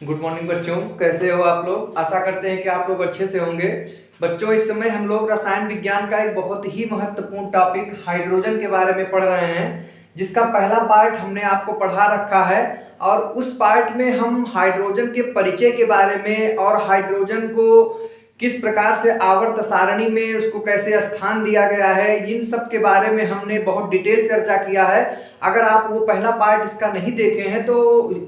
Good morning बच्चों, कैसे हो आप लोग। आशा करते हैं कि आप लोग अच्छे से होंगे। बच्चों, इस समय हम लोग रसायन विज्ञान का एक बहुत ही महत्वपूर्ण टॉपिक हाइड्रोजन के बारे में पढ़ रहे हैं, जिसका पहला पार्ट हमने आपको पढ़ा रखा है। और उस पार्ट में हम हाइड्रोजन के परिचय के बारे में और हाइड्रोजन को किस प्रकार से आवर्त सारणी में उसको कैसे स्थान दिया गया है, इन सब के बारे में हमने बहुत डिटेल चर्चा किया है। अगर आप वो पहला पार्ट इसका नहीं देखे हैं तो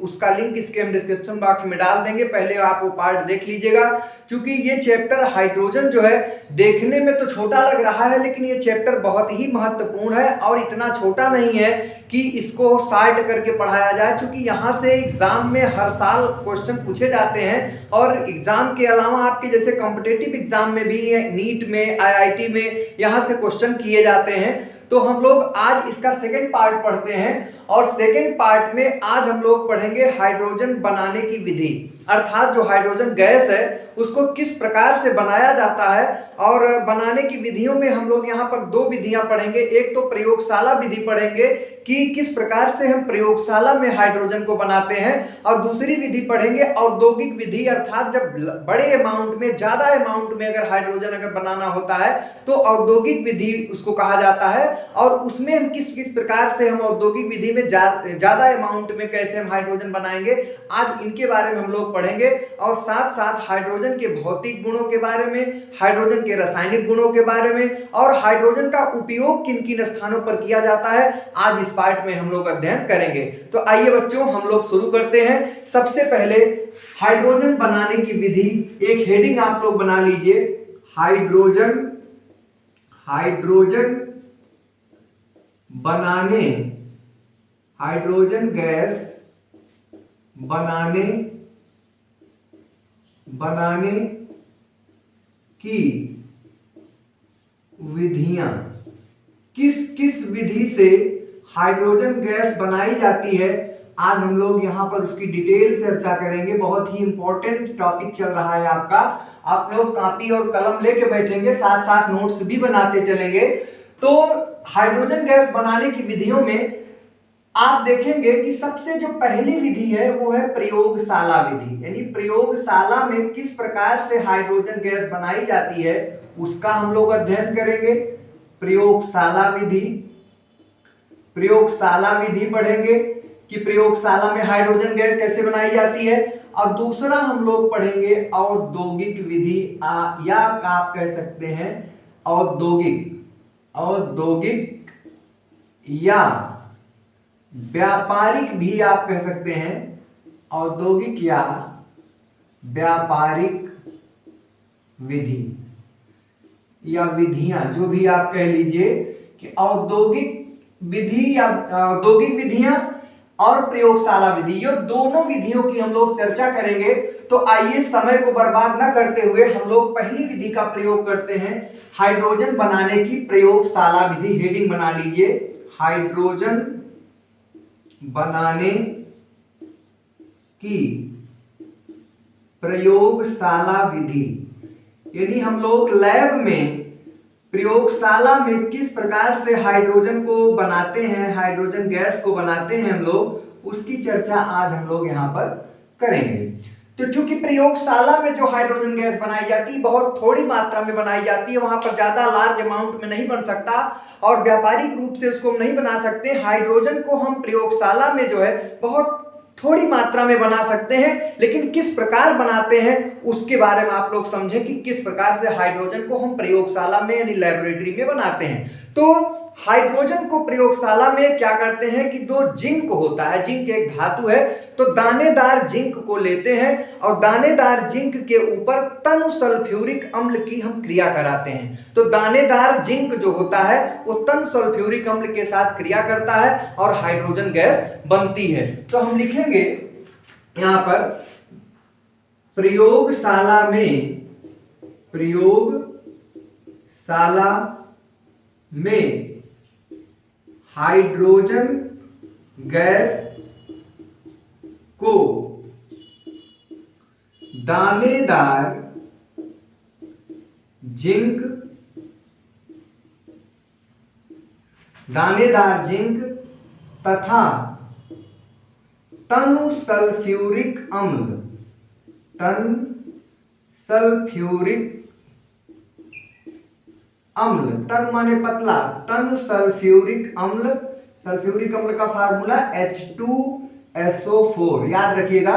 उसका लिंक इसके हम डिस्क्रिप्शन बॉक्स में डाल देंगे, पहले आप वो पार्ट देख लीजिएगा। क्योंकि ये चैप्टर हाइड्रोजन जो है देखने में तो छोटा लग रहा है, लेकिन ये चैप्टर बहुत ही महत्वपूर्ण है और इतना छोटा नहीं है कि इसको शार्ट करके पढ़ाया जाए। क्योंकि यहाँ से एग्जाम में हर साल क्वेश्चन पूछे जाते हैं और एग्जाम के अलावा आपके जैसे कॉम्पिटेटिव एग्जाम में भी, नीट में, आईआईटी में यहाँ से क्वेश्चन किए जाते हैं। तो हम लोग आज इसका सेकंड पार्ट पढ़ते हैं और सेकंड पार्ट में आज हम लोग पढ़ेंगे हाइड्रोजन बनाने की विधि, अर्थात जो हाइड्रोजन गैस है उसको किस प्रकार से बनाया जाता है। और बनाने की विधियों में हम लोग यहाँ पर दो विधियां पढ़ेंगे। एक तो प्रयोगशाला विधि पढ़ेंगे कि किस प्रकार से हम प्रयोगशाला में हाइड्रोजन को बनाते हैं, और दूसरी विधि पढ़ेंगे औद्योगिक विधि, अर्थात जब बड़े अमाउंट में, ज्यादा अमाउंट में अगर हाइड्रोजन अगर बनाना होता है तो औद्योगिक विधि उसको कहा जाता है। और उसमें हम किस किस प्रकार से हम औद्योगिक विधि में ज्यादा अमाउंट में कैसे हम हाइड्रोजन बनाएंगे, आज इनके बारे में हम लोग पढ़ेंगे। और साथ साथ हाइड्रोजन के भौतिक गुणों के बारे में, हाइड्रोजन के रासायनिक गुणों के बारे में, और हाइड्रोजन का उपयोग किन किन स्थानों पर किया जाता है, आज इस पार्ट में हम लोग अध्ययन करेंगे। तो आइए बच्चों, हम लोग शुरू करते हैं। सबसे पहले हाइड्रोजन बनाने की विधि, एक हेडिंग आप लोग बना लीजिए, हाइड्रोजन बनाने, हाइड्रोजन गैस बनाने की विधियां, किस किस विधि से हाइड्रोजन गैस बनाई जाती है, आज हम लोग यहाँ पर उसकी डिटेल चर्चा करेंगे। बहुत ही इंपॉर्टेंट टॉपिक चल रहा है आपका। आप लोग कॉपी और कलम लेके बैठेंगे, साथ साथ नोट्स भी बनाते चलेंगे। तो हाइड्रोजन गैस बनाने की विधियों में आप देखेंगे कि सबसे जो पहली विधि है वो है प्रयोगशाला विधि, यानी प्रयोगशाला में किस प्रकार से हाइड्रोजन गैस बनाई जाती है उसका हम लोग अध्ययन करेंगे। प्रयोगशाला विधि पढ़ेंगे कि प्रयोगशाला में हाइड्रोजन गैस कैसे बनाई जाती है। और दूसरा हम लोग पढ़ेंगे औद्योगिक विधि, या आप कह सकते हैं औद्योगिक या व्यापारिक भी आप कह सकते हैं, औद्योगिक या व्यापारिक विधि या विधियां, जो भी आप कह लीजिए कि औद्योगिक विधि या औद्योगिक विधियां और प्रयोगशाला विधि, ये दोनों विधियों की हम लोग चर्चा करेंगे। तो आइए समय को बर्बाद न करते हुए हम लोग पहली विधि का प्रयोग करते हैं, हाइड्रोजन बनाने की प्रयोगशाला विधि। हेडिंग बना लीजिए, हाइड्रोजन बनाने की प्रयोगशाला विधि, यानी हम लोग लैब में, प्रयोगशाला में किस प्रकार से हाइड्रोजन को बनाते हैं, हाइड्रोजन गैस को बनाते हैं हम लोग, उसकी चर्चा आज हम लोग यहाँ पर करेंगे। तो चूंकि प्रयोगशाला में जो हाइड्रोजन गैस बनाई जाती है बहुत थोड़ी मात्रा में बनाई जाती है, वहां पर ज्यादा लार्ज अमाउंट में नहीं बन सकता और व्यापारिक रूप से उसको हम नहीं बना सकते। हाइड्रोजन को हम प्रयोगशाला में जो है बहुत थोड़ी मात्रा में बना सकते हैं, लेकिन किस प्रकार बनाते हैं उसके बारे में आप लोग समझें कि किस प्रकार से हाइड्रोजन को हम प्रयोगशाला में यानी लेबोरेटरी में बनाते हैं। तो हाइड्रोजन को प्रयोगशाला में क्या करते हैं कि दो जिंक होता है, जिंक एक धातु है, तो दानेदार जिंक को लेते हैं और दानेदार जिंक के ऊपर तनु सल्फ्यूरिक अम्ल की हम क्रिया कराते हैं। तो दानेदार जिंक जो होता है वो तनु सल्फ्यूरिक अम्ल के साथ क्रिया करता है और हाइड्रोजन गैस बनती है। तो हम लिखेंगे यहां पर प्रयोगशाला में हाइड्रोजन गैस को दानेदार जिंक तथा तनु सल्फ्यूरिक अम्ल तन सल्फ्यूरिक अम्ल, तन माने पतला, तन सल्फ्यूरिक अम्ल, सल्फ्यूरिक अम्ल का फार्मूला H2SO4 याद रखिएगा।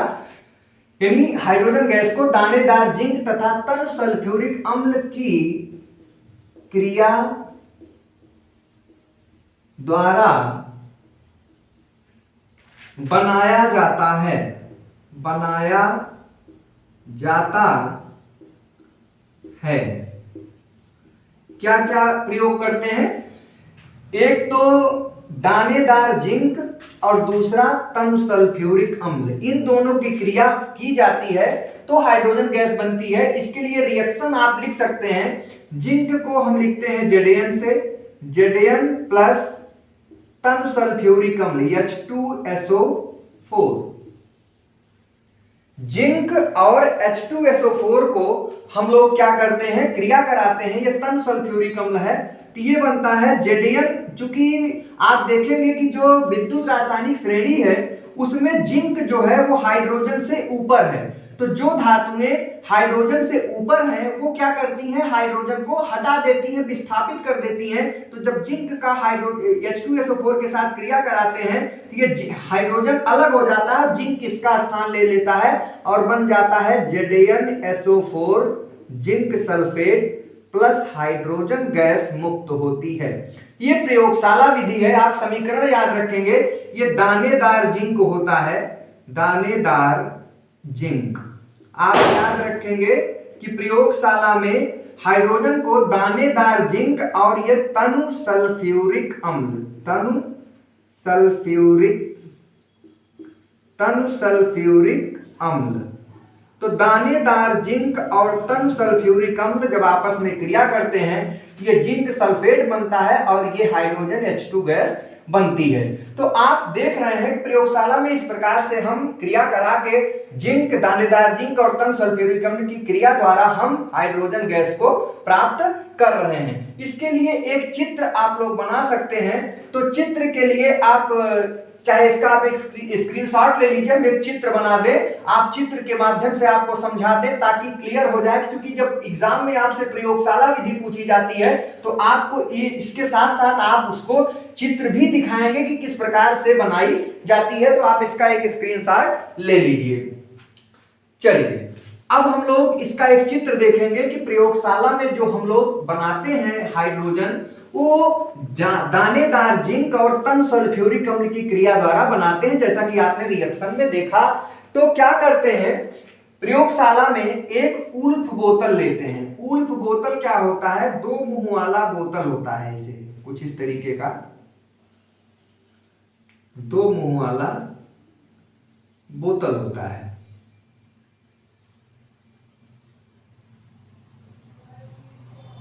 यानी हाइड्रोजन गैस को दानेदार जिंक तथा तन सल्फ्यूरिक अम्ल की क्रिया द्वारा बनाया जाता है, बनाया जाता है। क्या क्या प्रयोग करते हैं? एक तो दानेदार जिंक और दूसरा तन सल्फ्यूरिक अम्ल, इन दोनों की क्रिया की जाती है तो हाइड्रोजन गैस बनती है। इसके लिए रिएक्शन आप लिख सकते हैं, जिंक को हम लिखते हैं Zn से, Zn प्लस तन सल्फ्यूरिक अम्ल H2SO4। जिंक और H2SO4 को हम लोग क्या करते हैं, क्रिया कराते हैं, ये तन सल्फ्यूरिक अम्ल है तो ये बनता है Zn। चूंकि आप देखेंगे कि जो विद्युत रासायनिक श्रेणी है उसमें जिंक जो है वो हाइड्रोजन से ऊपर है, तो जो धातुएं हाइड्रोजन से ऊपर हैं वो क्या करती हैं, हाइड्रोजन को हटा देती हैं, विस्थापित कर देती हैं। तो जब जिंक का H2SO4 के साथ क्रिया कराते हैं तो ये हाइड्रोजन अलग हो जाता है, जिंक इसका स्थान ले लेता है और बन जाता है ZnSO4, zinc sulphate plus hydrogen gas मुक्त होती है। ये प्रयोगशाला विधि है, आप समीकरण याद रखेंगे। ये दानेदार जिंक होता है, दानेदार जिंक। आप याद रखेंगे कि प्रयोगशाला में हाइड्रोजन को दानेदार जिंक और ये तनु सल्फ्यूरिक अम्ल, तनु सल्फ्यूरिक अम्ल, तो दानेदार जिंक और तनु सल्फ्यूरिक अम्ल जब आपस में क्रिया करते हैं ये जिंक सल्फेट बनता है और ये हाइड्रोजन H2 गैस बनती है। तो आप देख रहे हैं प्रयोगशाला में इस प्रकार से हम क्रिया करा के जिंक, दानेदार जिंक और तन सल्फ्यूरिक अम्ल की क्रिया द्वारा हम हाइड्रोजन गैस को प्राप्त कर रहे हैं। इसके लिए एक चित्र आप लोग बना सकते हैं। तो चित्र के लिए आप चाहे इसका आप एक स्क्रीनशॉट ले लीजिए, हम एक चित्र बना दें, आप चित्र के माध्यम से आपको समझा दें ताकि क्लियर हो जाए। क्योंकि जब एग्जाम में आपसे प्रयोगशाला विधि पूछी जाती है तो आपको इसके साथ साथ आप उसको चित्र भी दिखाएंगे कि किस प्रकार से बनाई जाती है। तो आप इसका एक स्क्रीनशॉट ले लीजिए। चलिए अब हम लोग इसका एक चित्र देखेंगे कि प्रयोगशाला में जो हम लोग बनाते हैं हाइड्रोजन, वो दानेदार जिंक और तन सल्फ्यूरिक अम्ल की क्रिया द्वारा बनाते हैं। जैसा कि आपने रिएक्शन में देखा, तो क्या करते हैं, प्रयोगशाला में एक उल्फ बोतल लेते हैं। उल्फ बोतल क्या होता है, दो मुंह वाला बोतल होता है, इसे कुछ इस तरीके का दो मुंह वाला बोतल होता है।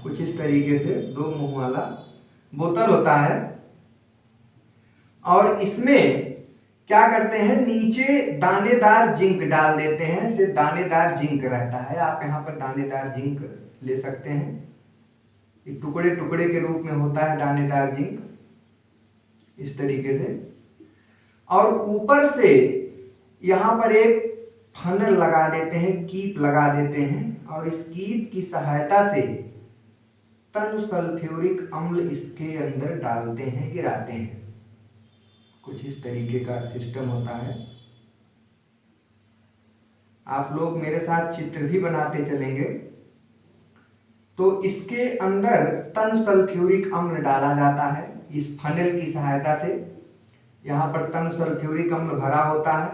कुछ इस तरीके से दो मुंह वाला बोतल होता है और इसमें क्या करते हैं, नीचे दानेदार जिंक डाल देते हैं, सिर्फ दानेदार जिंक रहता है। आप यहाँ पर दानेदार जिंक ले सकते हैं, एक टुकड़े टुकड़े के रूप में होता है दानेदार जिंक, इस तरीके से। और ऊपर से यहाँ पर एक फनल लगा देते हैं, कीप लगा देते हैं और इस कीप की सहायता से तन सल्फ्यूरिक अम्ल इसके अंदर डालते हैं, गिराते हैं। कुछ इस तरीके का सिस्टम होता है। आप लोग मेरे साथ चित्र भी बनाते चलेंगे। तो इसके अंदर तन सल्फ्यूरिक अम्ल डाला जाता है इस फनल की सहायता से। यहाँ पर तन सल्फ्यूरिक अम्ल भरा होता है,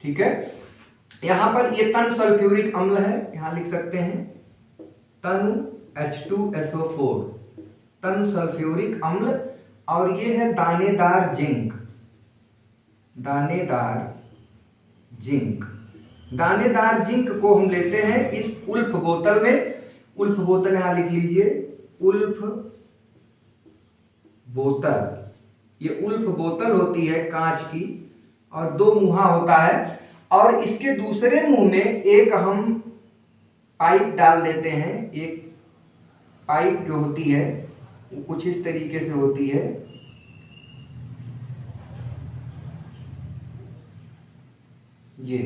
ठीक है। यहाँ पर ये तन सल्फ्यूरिक अम्ल है, यहाँ लिख सकते हैं तनु H2SO4, तन सल्फ्यूरिक अम्ल, और ये है दानेदार जिंक, दानेदार जिंक। दानेदार जिंक को हम लेते हैं इस उल्फ बोतल में। उल्फ बोतल यहां लिख लीजिए, उल्फ बोतल। ये उल्फ बोतल होती है कांच की और दो मुंहा होता है और इसके दूसरे मुंह में एक हम पाइप डाल देते हैं। एक पाइप जो होती है वो कुछ इस तरीके से होती है। ये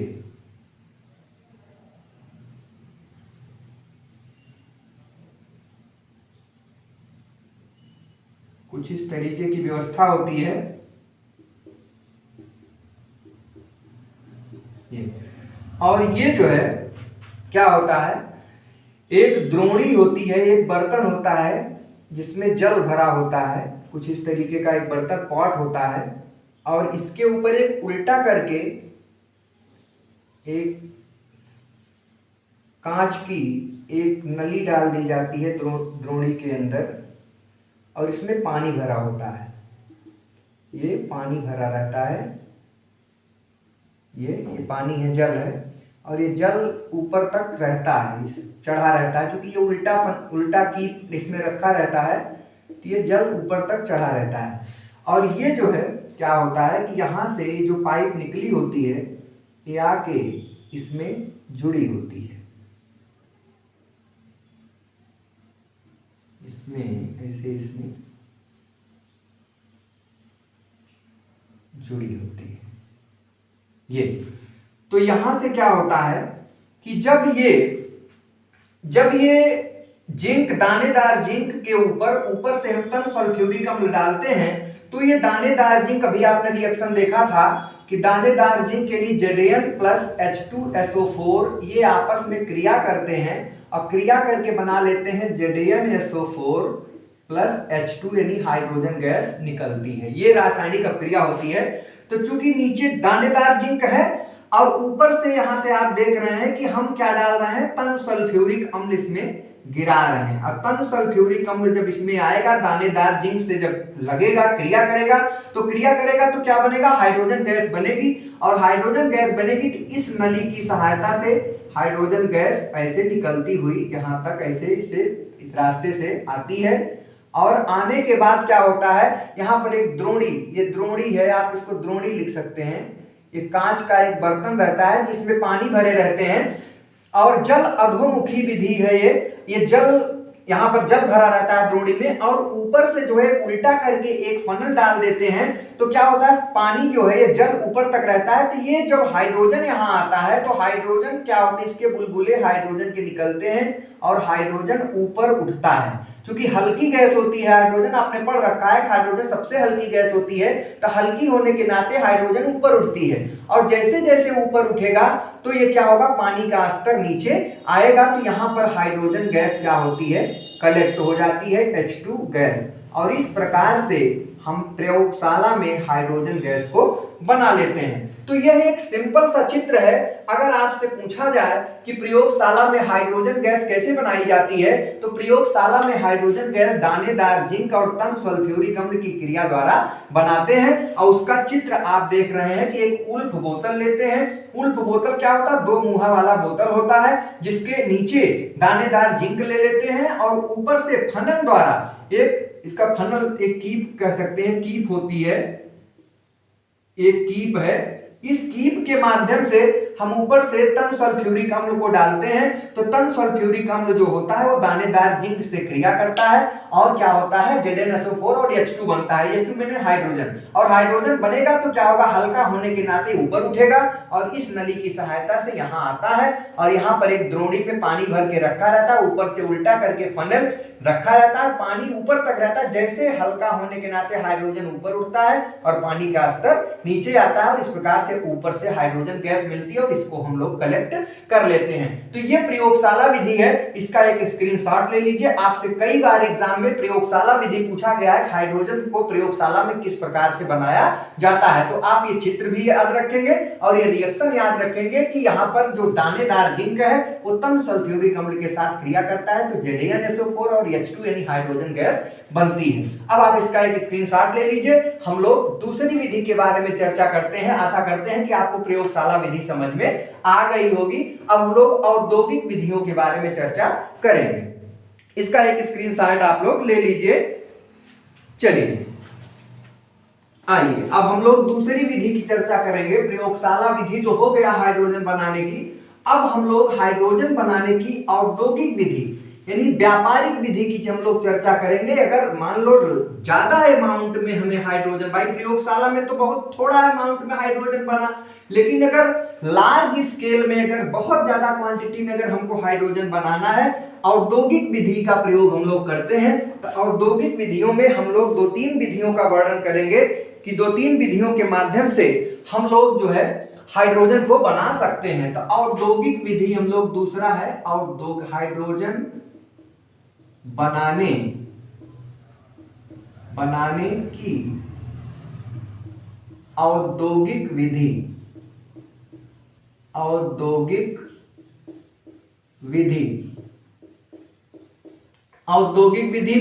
कुछ इस तरीके की व्यवस्था होती है। ये और ये जो है क्या होता है, एक द्रोणी होती है, एक बर्तन होता है जिसमें जल भरा होता है, कुछ इस तरीके का एक बर्तन पॉट होता है, और इसके ऊपर एक उल्टा करके एक कांच की एक नली डाल दी जाती है द्रोणी के अंदर, और इसमें पानी भरा होता है। ये पानी भरा रहता है, ये पानी है, जल है, और ये जल ऊपर तक रहता है, इस चढ़ा रहता है, क्योंकि ये उल्टा की इसमें रखा रहता है, तो ये जल ऊपर तक चढ़ा रहता है। और ये जो है क्या होता है कि यहाँ से जो पाइप निकली होती है ये आके इसमें जुड़ी होती है, इसमें ऐसे इसमें जुड़ी होती है। ये तो यहां से क्या होता है कि जब ये जिंक, दानेदार जिंक के ऊपर से हम तन सल्फ्यूरिक अम्ल डालते हैं, तो ये दानेदार जिंक, अभी आपने रिएक्शन देखा था कि दानेदार जिंक के लिए Zn प्लस H2SO4 ये आपस में क्रिया करते हैं, और क्रिया करके बना लेते हैं ZnSO4 प्लस H2 यानी हाइड्रोजन गैस निकलती है। ये रासायनिक अभिक्रिया होती है। तो चूंकि नीचे दानेदार जिंक है और ऊपर से यहां से आप देख रहे हैं कि हम क्या डाल रहे हैं, तन सल्फ्यूरिक अम्ल इसमें गिरा रहे हैं। और तन सल्फ्यूरिक अम्ल जब इसमें आएगा, दानेदार जिंक से जब लगेगा, क्रिया करेगा तो क्या बनेगा, हाइड्रोजन गैस बनेगी। और हाइड्रोजन गैस बनेगी तो इस नली की सहायता से हाइड्रोजन गैस ऐसे निकलती हुई यहाँ तक ऐसे इस रास्ते से आती है। और आने के बाद क्या होता है, यहाँ पर एक द्रोणी, ये द्रोणी है, आप इसको द्रोणी लिख सकते हैं। ये कांच का एक बर्तन रहता है जिसमें पानी भरे रहते हैं, और जल अधोमुखी विधि है ये जल, यहाँ पर जल भरा रहता है द्रोणी में, और ऊपर से जो है उल्टा करके एक फनल डाल देते हैं। तो क्या होता है, पानी जो है ये जल ऊपर तक रहता है। तो ये जब हाइड्रोजन यहाँ आता है तो हाइड्रोजन क्या होते हैं, इसके बुलबुले हाइड्रोजन के निकलते हैं और हाइड्रोजन ऊपर उठता है। क्योंकि हल्की गैस होती है हाइड्रोजन, आपने पढ़ रखा है हाइड्रोजन सबसे हल्की गैस होती है, तो हल्की होने के नाते हाइड्रोजन ऊपर उठती है। और जैसे जैसे ऊपर उठेगा तो ये क्या होगा, पानी का स्तर नीचे आएगा, तो यहाँ पर हाइड्रोजन गैस क्या होती है, कलेक्ट हो जाती है, H2 गैस। और इस प्रकार से हम प्रयोगशाला में हाइड्रोजन गैस को बना लेते हैं। तो यह एक सिंपल सा चित्र है। अगर आपसे पूछा जाए कि प्रयोगशाला में हाइड्रोजन गैस कैसे बनाई जाती है, तो प्रयोगशाला में हाइड्रोजन गैस दानेदार जिंक और तन सल्फ्यूरिक अम्ल की क्रिया द्वारा बनाते हैं। और उसका चित्र आप देख रहे हैं कि एक उल्फ बोतल लेते हैं। उल्फ बोतल क्या होता है, दो मुहा वाला बोतल होता है, जिसके नीचे दानेदार जिंक ले लेते हैं और ऊपर से फनल द्वारा एक, इसका फनल एक कीप कह सकते हैं, कीप होती है, एक कीप है, इस कीप के माध्यम से हम ऊपर से तन सल्फ्यूरिक अम्ल को डालते हैं। तो तन सल्फ्यूरिक अम्ल जो होता है वो दानेदार जिंक से क्रिया करता है और क्या होता है, ZnSO4 और H2 बनता है। H2 में हाइड्रोजन, और हाइड्रोजन बनेगा तो क्या होगा, हल्का होने के नाते ऊपर उठेगा और इस नली की सहायता से यहाँ आता है। और यहाँ पर एक द्रोणी में पानी भर के रखा रहता है, ऊपर से उल्टा करके फनल रखा रहता है, पानी ऊपर तक रहता है। जैसे हल्का होने के नाते हाइड्रोजन ऊपर उठता है और पानी का स्तर नीचे आता है, और इस प्रकार से ऊपर से हाइड्रोजन गैस मिलती है और इसको हम लोग कलेक्ट कर लेते हैं। तो ये प्रयोगशाला विधि है, इसका एक स्क्रीनशॉट ले लीजिए। आपसे कई बार एग्जाम में प्रयोगशाला विधि पूछा गया है, हाइड्रोजन को प्रयोगशाला में किस प्रकार से बनाया जाता है। तो आप ये चित्र भी याद रखेंगे और ये रिएक्शन याद रखेंगे कि यहाँ पर जो दानेदार जिंक है वो तन सल्फ्यूरिक अम्ल के साथ क्रिया करता है, तो ZnSO4 और H2 यानी हाइड्रोजन गैस बनती है। अब आप इसका एक स्क्रीनशॉट ले लीजिए। हम लोग दूसरी विधि के बारे में चर्चा करते हैं। आशा करते हैं कि आपको प्रयोगशाला विधि समझ में आ गई होगी। अब हम लोग औद्योगिक विधियों के बारे में चर्चा करेंगे। इसका एक स्क्रीनशॉट आप लोग ले लीजिए। चलिए आइए अब हम लोग दूसरी विधि की चर्चा करेंगे। प्रयोगशाला विधि तो हो गया हाइड्रोजन बनाने की, अब हम लोग हाइड्रोजन बनाने की औद्योगिक विधि यानी व्यापारिक विधि की हम लोग चर्चा करेंगे। अगर मान लो ज्यादा अमाउंट में हमें हाइड्रोजन, भाई प्रयोगशाला में तो बहुत थोड़ा अमाउंट में हाइड्रोजन बना, लेकिन अगर लार्ज स्केल में, अगर बहुत ज्यादा क्वांटिटी में अगर हमको हाइड्रोजन बनाना है, औद्योगिक विधि का प्रयोग हम लोग करते हैं। तो औद्योगिक विधियों में हम लोग 2-3 विधियों का वर्णन करेंगे कि 2-3 विधियों के माध्यम से हम लोग जो है हाइड्रोजन को बना सकते हैं। तो औद्योगिक विधि हम लोग दूसरा है हाइड्रोजन बनाने की औद्योगिक विधि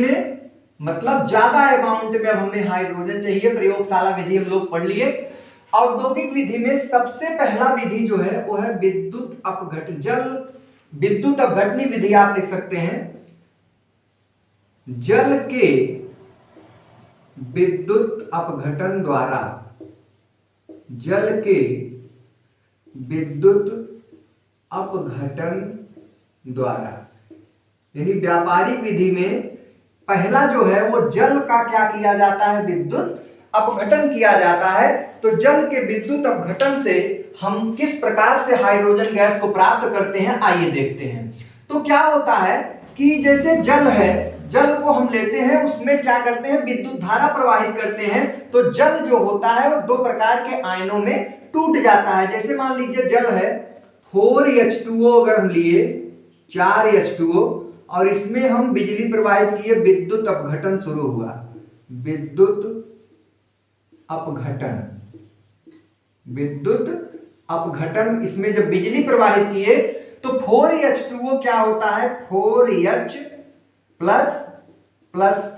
में मतलब ज्यादा अमाउंट में अब हमें हाइड्रोजन चाहिए। प्रयोगशाला विधि हम लोग पढ़ लिए। औद्योगिक विधि में सबसे पहला विधि जो है वो है विद्युत अपघटनी विधि। आप लिख सकते हैं जल के विद्युत अपघटन द्वारा, यानी व्यापारिक विधि में पहला जो है वो जल का क्या किया जाता है, विद्युत अपघटन किया जाता है। तो जल के विद्युत अपघटन से हम किस प्रकार से हाइड्रोजन गैस को प्राप्त करते हैं, आइए देखते हैं। तो क्या होता है कि जैसे जल है, जल को हम लेते हैं, उसमें क्या करते हैं, विद्युत धारा प्रवाहित करते हैं। तो जल जो होता है वो 2 प्रकार के आयनों में टूट जाता है। जैसे मान लीजिए जल है 4H2O, अगर हम लिए 4H2O और इसमें हम बिजली प्रवाहित किए, विद्युत अपघटन शुरू हुआ, विद्युत अपघटन इसमें जब बिजली प्रवाहित किए तो 4H2O क्या होता है, 4H प्लस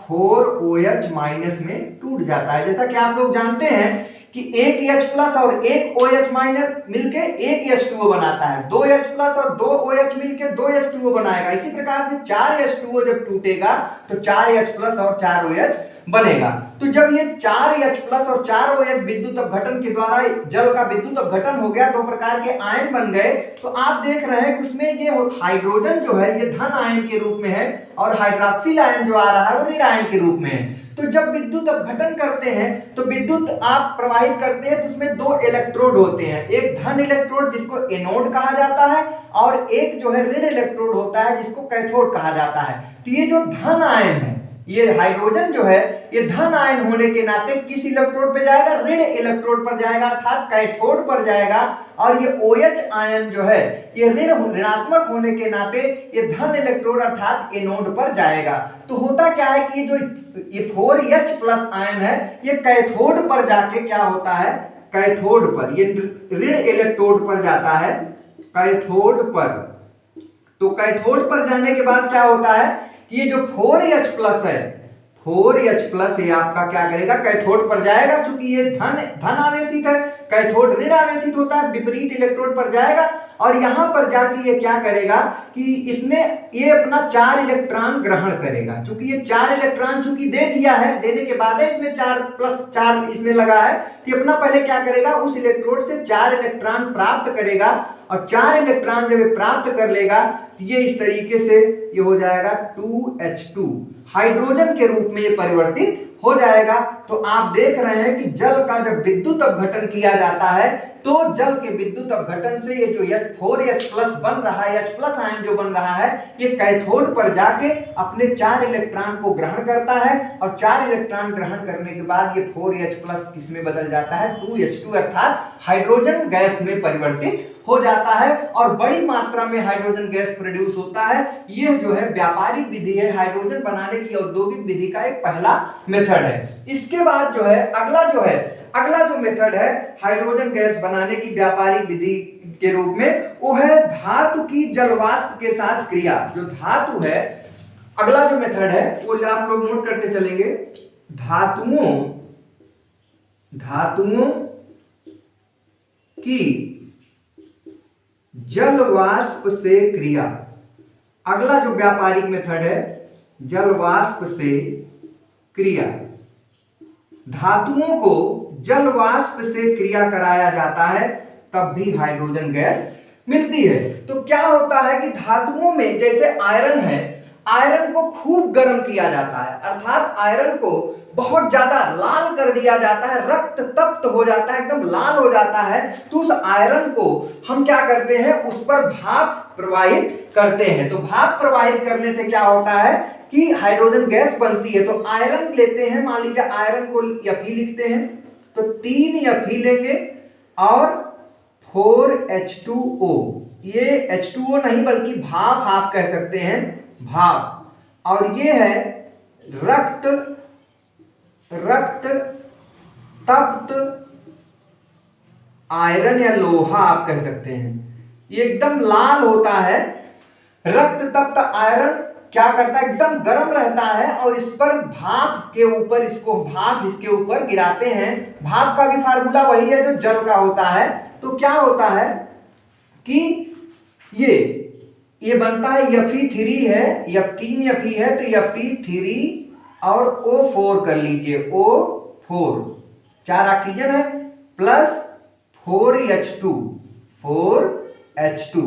4OH माइनस में टूट जाता है। जैसा कि आप लोग जानते हैं कि एक H प्लस और एक OH माइनस मिलके एक H2O बनाता है, 2H प्लस और 2 OH मिलके 2 H2O बनाएगा। इसी प्रकार से 4H2O जब टूटेगा तो 4H प्लस और 4 OH बनेगा। तो जब ये 4H प्लस और 4 OH विद्युत अपघटन के द्वारा जल का विद्युत अपघटन हो गया, 2 प्रकार के आयन बन गए। तो आप देख रहे हैं कि उसमें ये हाइड्रोजन जो है ये धन आयन के रूप में है और हाइड्रोक्सिल आयन जो आ रहा है वो ऋण आयन के रूप में है। तो जब विद्युत अपघटन करते हैं तो विद्युत आप प्रवाहित करते हैं तो उसमें 2 इलेक्ट्रोड होते हैं, एक धन इलेक्ट्रोड जिसको एनोड कहा जाता है और एक जो है ऋण इलेक्ट्रोड होता है जिसको कैथोड कहा जाता है। तो ये जो धन आयन है, ये हाइड्रोजन जो है ये धन आयन होने के नाते किस इलेक्ट्रोड पे जाएगा, ऋण इलेक्ट्रोड पर जाएगा, अर्थात कैथोड पर जाएगा। और ये OH आयन जो है ये ऋणात्मक होने के नाते ये धन इलेक्ट्रोड अर्थात एनोड पर जाएगा। तो होता क्या है कि ये 4H प्लस आयन है ये कैथोड पर जाके क्या होता है, कैथोड पर ये ऋण इलेक्ट्रोड पर जाता है, कैथोड पर। तो कैथोड पर जाने के बाद क्या होता है कि ये जो 4H प्लस है, 4H प्लस ये आपका क्या करेगा, कैथोड पर जाएगा। चूंकि ये धन आवेशित है, कैथोड ऋण आवेशित होता है, विपरीत इलेक्ट्रोड पर जाएगा और यहां पर जाके ये क्या करेगा कि इसमें ये अपना 4 इलेक्ट्रॉन ग्रहण करेगा। चूंकि ये 4 इलेक्ट्रॉन चूंकि दे दिया है, देने के बाद इसमें 4 प्लस 4 इसमें लगा है, तो अपना पहले क्या करेगा, उस इलेक्ट्रोड से 4 इलेक्ट्रॉन प्राप्त करेगा और 4 इलेक्ट्रॉन जब ये प्राप्त कर लेगा तो ये इस तरीके से ये हो जाएगा 2H2 हाइड्रोजन के रूप में ये परिवर्तित हो जाएगा। तो आप देख रहे हैं कि जल का जब विद्युत अपघटन किया जाता है तो जल के विद्युत अपघटन से ये जो 4H प्लस बन रहा है, H प्लस आयन जो बन रहा है, ये कैथोड पर जाके अपने 4 इलेक्ट्रॉन को ग्रहण करता है और 4 इलेक्ट्रॉन ग्रहण करने के बाद ये 4H प्लस किसमें बदल जाता है, 2H2 अर्थात हाइड्रोजन गैस में परिवर्तित हो जाता है और बड़ी मात्रा में हाइड्रोजन गैस प्रोड्यूस होता है। यह जो है व्यापारिक विधि है, हाइड्रोजन बनाने की औद्योगिक विधि का एक पहला मेथड है। इसके बाद जो है अगला जो मेथड है हाइड्रोजन गैस बनाने की व्यापारिक विधि के रूप में, वो है धातु की जलवाष्प के साथ क्रिया। जो धातु है, अगला जो मेथड है वो आप लोग नोट करते चलेंगे, धातुओं की जलवाष्प से क्रिया। अगला जो व्यापारिक मेथड है जलवाष्प से क्रिया। धातुओं को जलवाष्प से क्रिया कराया जाता है तब भी हाइड्रोजन गैस मिलती है। तो क्या होता है कि धातुओं में जैसे आयरन है, आयरन को खूब गर्म किया जाता है, अर्थात आयरन को बहुत ज्यादा लाल कर दिया जाता है, रक्त तप्त हो जाता है, एकदम लाल हो जाता है, तो उस आयरन को हम क्या करते हैं, उस पर भाप प्रवाहित करते हैं। तो भाप प्रवाहित करने से क्या होता है कि हाइड्रोजन गैस बनती है। तो आयरन लेते हैं, मान लीजिए आयरन को Fe लिखते हैं, तो 3 Fe लेंगे और 4H2O, ये H2O नहीं बल्कि भाप आप कह सकते हैं, भाप, और ये है रक्त तप्त आयरन या लोहा आप कह सकते हैं। ये एकदम लाल होता है, रक्त तप्त आयरन क्या करता है, एकदम गर्म रहता है और इस पर भाप के ऊपर इसके ऊपर गिराते हैं। भाप का भी फार्मूला वही है जो जल का होता है। तो क्या होता है कि ये बनता है Fe3 है, 3 Fe है, तो Fe3 और O4 कर लीजिए, O4, 4 ऑक्सीजन है प्लस 4H2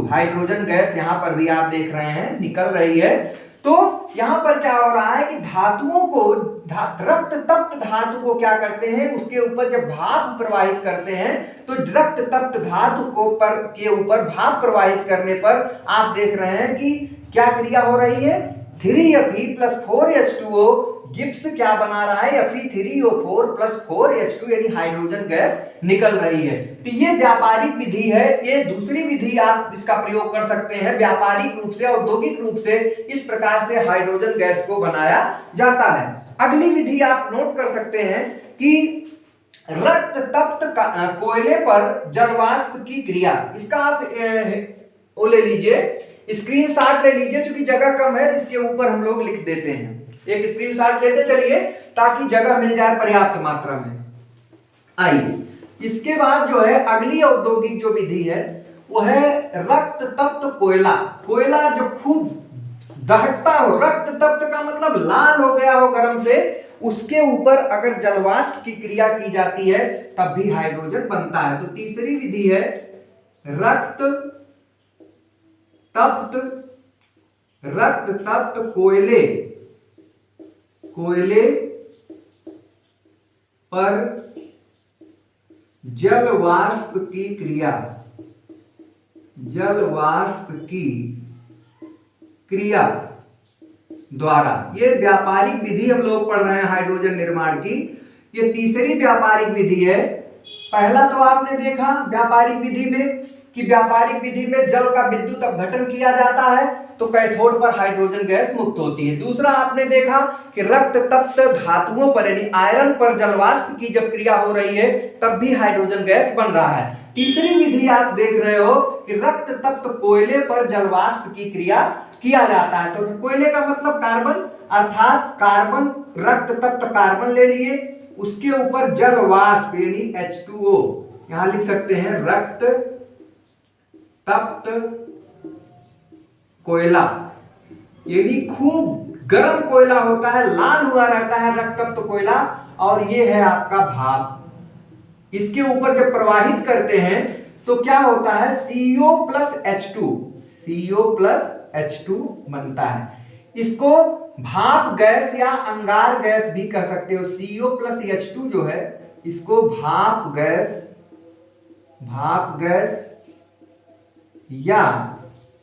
हाइड्रोजन गैस यहां पर भी आप देख रहे हैं निकल रही है। तो यहां पर क्या हो रहा है कि धातुओं को, रक्त तप्त धातु को क्या करते हैं, उसके ऊपर जब भाप प्रवाहित करते हैं, तो रक्त तप्त धातु के ऊपर भाप प्रवाहित करने पर आप देख रहे हैं कि क्या क्रिया हो रही है, 3Fe प्लस 4H2O गिब्स क्या बना रहा है, Fe3O4 प्लस 4H2 यानी हाइड्रोजन गैस निकल रही है। तो ये व्यापारिक विधि है। ये दूसरी विधि आप इसका प्रयोग कर सकते हैं, व्यापारिक रूप से, औद्योगिक रूप से इस प्रकार से हाइड्रोजन गैस को बनाया जाता है। अगली विधि आप नोट कर सकते हैं कि रक्त तप्त कोयले पर जलवाष्प की क्रिया, इसका आप वो ले लीजिए, स्क्रीनशॉट ले लीजिए, क्योंकि जगह कम है, इसके ऊपर हम लोग लिख देते हैं। एक स्क्रीनशॉट लेते चलिए ताकि जगह मिल जाए पर्याप्त मात्रा में। आइए, इसके बाद जो है अगली औद्योगिक जो विधि है वो है रक्त तप्त कोयला। कोयला जो खूब दहकता हो, रक्त तप्त का मतलब लाल हो गया हो गर्म से, उसके ऊपर अगर जलवाष्प की क्रिया की जाती है तब भी हाइड्रोजन बनता है। तो तीसरी विधि है रक्त तप्त कोयले पर जलवाष्प की क्रिया द्वारा, ये व्यापारिक विधि हम लोग पढ़ रहे हैं हाइड्रोजन निर्माण की। ये तीसरी व्यापारिक विधि है। पहला तो आपने देखा व्यापारिक विधि में कि व्यापारिक विधि में जल का विद्युत अपघटन किया जाता है तो कैथोड पर हाइड्रोजन गैस मुक्त होती है। दूसरा आपने देखा कि रक्त तप्त धातुओं पर यानी आयरन पर जलवाष्प की जब क्रिया हो रही है तब भी हाइड्रोजन गैस बन रहा है। तीसरी विधि आप देख रहे हो कि रक्त तप्त कोयले पर जलवाष्प की क्रिया किया जाता है। तो कोयले का मतलब कार्बन, अर्थात कार्बन, रक्त तप्त कार्बन ले लिए, उसके ऊपर जलवाष्प यानी H2O, यहां लिख सकते हैं रक्त तप्त कोयला, यानी खूब गर्म कोयला होता है, लाल हुआ रहता है रक्त तप्त कोयला, और ये है आपका भाप। इसके ऊपर जब प्रवाहित करते हैं तो क्या होता है, CO प्लस H2 बनता है। इसको भाप गैस या अंगार गैस भी कह सकते हो। CO प्लस H2 जो है इसको भाप गैस या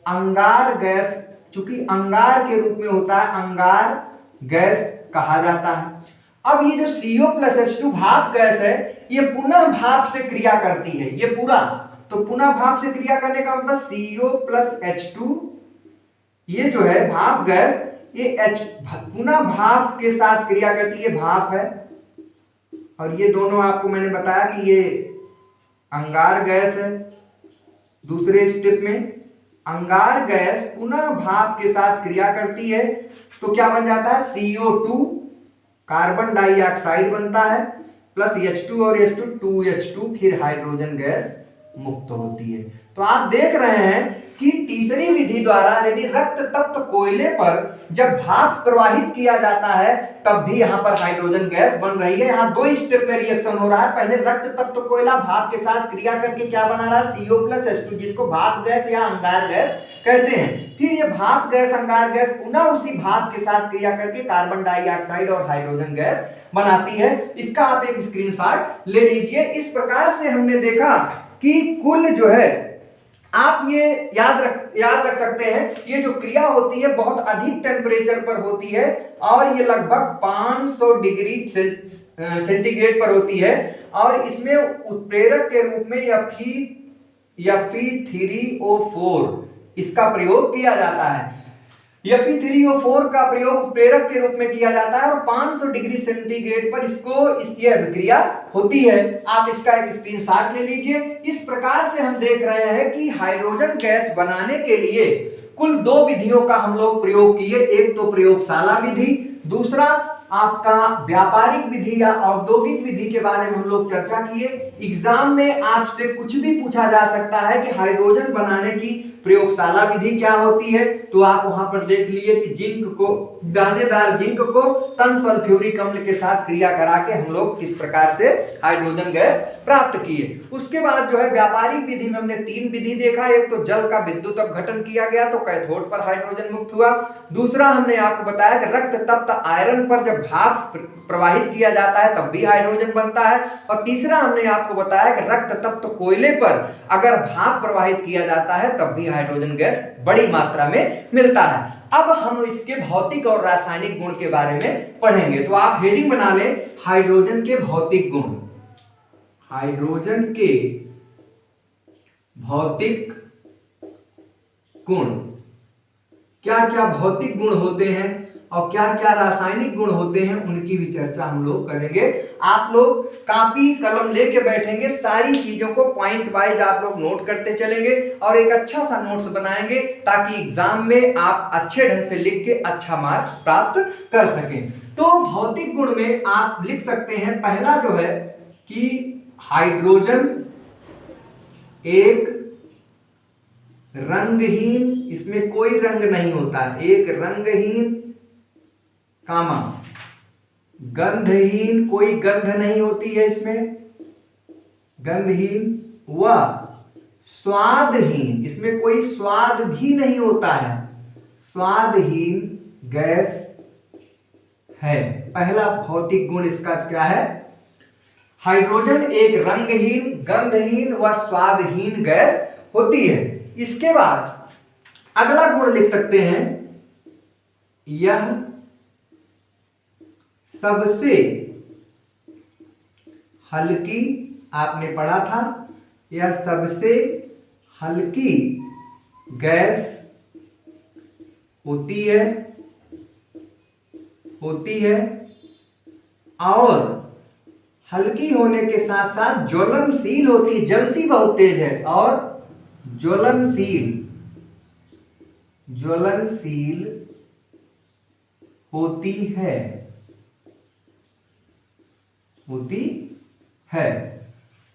अंगार गैस, चूंकि अंगार के रूप में होता है, अंगार गैस कहा जाता है। अब ये जो CO प्लस H2 भाप गैस है ये पुनः भाप से क्रिया करती है, ये पूरा, तो पुनः भाप से क्रिया करने का मतलब CO प्लस H2, ये जो है भाप गैस, ये पुनः भाप के साथ क्रिया करती है, भाप है, और ये दोनों आपको मैंने बताया कि ये अंगार गैस है। दूसरे स्टेप में अंगार गैस पुनः भाप के साथ क्रिया करती है तो क्या बन जाता है, CO2 कार्बन डाइऑक्साइड बनता है, प्लस H2 और H2 2H2, फिर हाइड्रोजन गैस मुक्त होती है। तो आप देख रहे हैं कि तीसरी विधि द्वारा यानी रक्त तप्त कोयले पर जब भाप प्रवाहित किया जाता है तब भी यहाँ पर हाइड्रोजन गैस बन रही है। यहाँ 2 स्टेप में रिएक्शन हो रहा है। पहले रक्त तप्त कोयला भाप के साथ क्रिया करके क्या बना रहा है, CO+H2, जिसको भाप गैस या अंगार गैस कहते हैं। फिर ये भाप गैस अंगार गैस पुनः उसी भाप के साथ क्रिया करके कार्बन डाइऑक्साइड और हाइड्रोजन गैस बनाती है। इसका आप एक स्क्रीनशॉट ले लीजिए। इस प्रकार से हमने देखा कि कुल जो है आप ये याद रख सकते हैं, ये जो क्रिया होती है बहुत अधिक टेम्परेचर पर होती है और ये लगभग 500 डिग्री सेंटीग्रेड पर होती है और इसमें उत्प्रेरक के रूप में Fe3O4 इसका प्रयोग किया जाता है। Fe3O4 का प्रयोग उत्प्रेरक के रूप में किया जाता है और 500 डिग्री सेंटीग्रेड पर इसकी अभिक्रिया होती है। आप इसका एक स्क्रीनशॉट ले लीजिए। इस प्रकार से हम देख रहे हैं कि हाइड्रोजन गैस बनाने के लिए कुल 2 विधियों का हम लोग प्रयोग किए। एक तो प्रयोगशाला विधि, दूसरा आपका व्यापारिक विधि या औद्योगिक विधि के बारे में हम लोग चर्चा किए। एग्जाम में आपसे कुछ भी पूछा जा सकता है कि हाइड्रोजन बनाने की प्रयोगशाला विधि क्या होती है, तो आप वहां पर देख लिए कि जिंक को, दानेदार जिंक को तन सल्फ्यूरिक अम्ल के साथ क्रिया करा के हम लोग किस प्रकार से हाइड्रोजन गैस प्राप्त किए। उसके बाद जो है व्यापारिक विधि में हमने 3 विधि देखा। एक तो जल का विद्युत अपघटन किया गया तो कैथोड पर हाइड्रोजन मुक्त हुआ। दूसरा हमने आपको बताया कि रक्त तप्त आयरन पर जब भाप प्रवाहित किया जाता है तब भी हाइड्रोजन बनता है। और तीसरा हमने आपको बताया कि रक्त तप्त कोयले पर अगर भाप प्रवाहित किया जाता है तब भी हाइड्रोजन गैस बड़ी मात्रा में मिलता है। अब हम इसके भौतिक और रासायनिक गुण के बारे में पढ़ेंगे। तो आप हेडिंग बना लें, हाइड्रोजन के भौतिक गुण। हाइड्रोजन के भौतिक गुण, क्या क्या भौतिक गुण होते हैं और क्या क्या रासायनिक गुण होते हैं, उनकी भी चर्चा हम लोग करेंगे। आप लोग कापी कलम लेके बैठेंगे, सारी चीजों को पॉइंट वाइज आप लोग नोट करते चलेंगे और एक अच्छा सा नोट्स बनाएंगे ताकि एग्जाम में आप अच्छे ढंग से लिख के अच्छा मार्क्स प्राप्त कर सकें। तो भौतिक गुण में आप लिख सकते हैं, पहला जो है कि हाइड्रोजन एक रंगहीन, इसमें कोई रंग नहीं होता है, एक रंगहीन कामा गंधहीन, कोई गंध नहीं होती है इसमें, गंधहीन व स्वादहीन, इसमें कोई स्वाद भी नहीं होता है, स्वादहीन गैस है। पहला भौतिक गुण इसका क्या है, हाइड्रोजन एक रंगहीन, गंधहीन व स्वादहीन गैस होती है। इसके बाद अगला गुण लिख सकते हैं, यह सबसे हल्की, आपने पढ़ा था, यह सबसे हल्की गैस होती है और हल्की होने के साथ साथ ज्वलनशील होती है, जलती बहुत तेज है और ज्वलनशील होती है।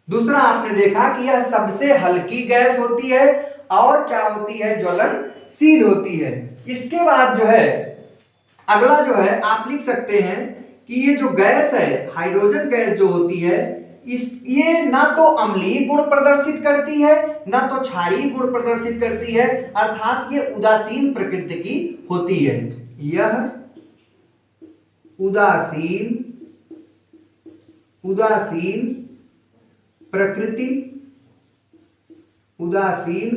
दूसरा आपने देखा कि यह सबसे हल्की गैस होती है और क्या होती है, ज्वलनशील होती है। इसके बाद जो है अगला जो है आप लिख सकते हैं कि ये जो गैस है, हाइड्रोजन गैस जो होती है, ये ना तो अम्लीय गुण प्रदर्शित करती है ना तो क्षारीय गुण प्रदर्शित करती है, अर्थात ये उदासीन प्रकृति की होती है। यह उदासीन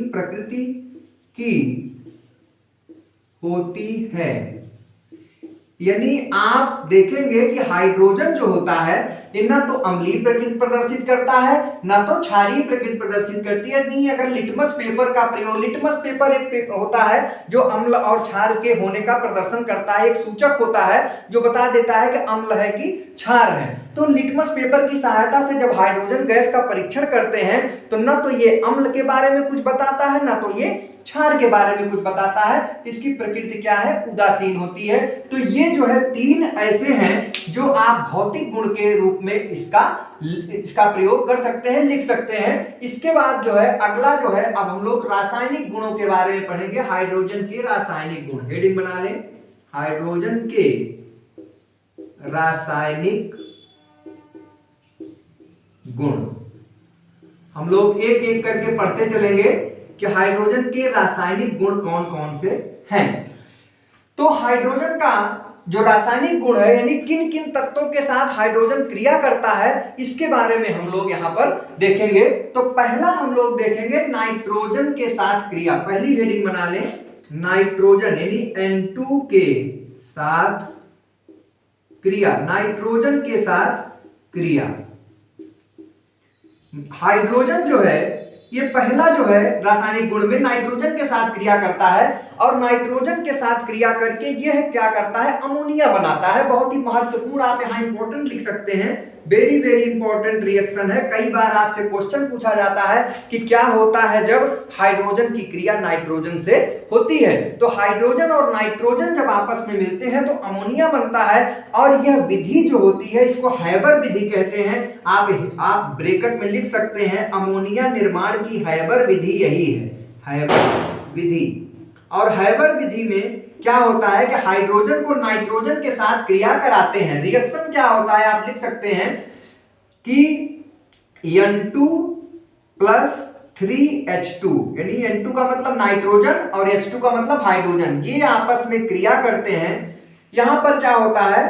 प्रकृति की होती है। यानी आप देखेंगे कि हाइड्रोजन जो होता है ये ना तो अम्लीय प्रकृति प्रदर्शित करता है ना तो क्षारीय प्रकृति प्रदर्शित करती है। नहीं, अगर लिटमस पेपर का प्रयोग, लिटमस पेपर एक होता है जो अम्ल और क्षार के होने का प्रदर्शन करता है, एक सूचक होता है जो बता देता है कि अम्ल है कि क्षार है। तो लिटमस पेपर की सहायता से जब हाइड्रोजन गैस का परीक्षण करते हैं तो न तो ये अम्ल के बारे में कुछ बताता है, ना तो ये क्षार के बारे में कुछ बताता है। इसकी प्रकृति क्या है, उदासीन होती है। तो ये जो है 3 ऐसे हैं जो आप भौतिक गुण के रूप में इसका प्रयोग कर सकते हैं, लिख सकते हैं। इसके बाद जो है अगला जो है, अब हम लोग रासायनिक गुणों के बारे में पढ़ेंगे। हाइड्रोजन के रासायनिक गुण, हेडिंग बना लें, हाइड्रोजन के रासायनिक गुण। हम लोग एक एक करके पढ़ते चलेंगे कि हाइड्रोजन के रासायनिक गुण कौन कौन से हैं। तो हाइड्रोजन का जो रासायनिक गुण है, यानी किन किन तत्वों के साथ हाइड्रोजन क्रिया करता है, इसके बारे में हम लोग यहां पर देखेंगे। तो पहला हम लोग देखेंगे नाइट्रोजन के साथ क्रिया। पहली हेडिंग बना लें, नाइट्रोजन यानी N2 के साथ क्रिया, नाइट्रोजन के साथ क्रिया। हाइड्रोजन जो है ये पहला जो है रासायनिक गुण में नाइट्रोजन के साथ क्रिया करता है, और नाइट्रोजन के साथ क्रिया करके यह क्या करता है, अमोनिया बनाता है। बहुत ही महत्वपूर्ण, आप यहां इंपॉर्टेंट लिख सकते हैं, वेरी वेरी इंपॉर्टेंट रिएक्शन है। कई बार आपसे क्वेश्चन पूछा जाता है कि क्या होता है जब हाइड्रोजन की क्रिया नाइट्रोजन से होती है। तो हाइड्रोजन और नाइट्रोजन जब आपस में मिलते हैं तो अमोनिया बनता है, और यह विधि जो होती है इसको हैबर विधि कहते हैं। आप ब्रैकेट में लिख सकते हैं, अमोनिया निर्माण की हैबर विधि यही है, हैबर विधि। और हैबर विधि में क्या होता है कि हाइड्रोजन को नाइट्रोजन के साथ क्रिया कराते हैं। रिएक्शन क्या होता है, आप लिख सकते हैं कि N2 + 3H2, यानी N2 का मतलब नाइट्रोजन और H2 का मतलब हाइड्रोजन, ये आपस में क्रिया करते हैं। यहां पर क्या होता है,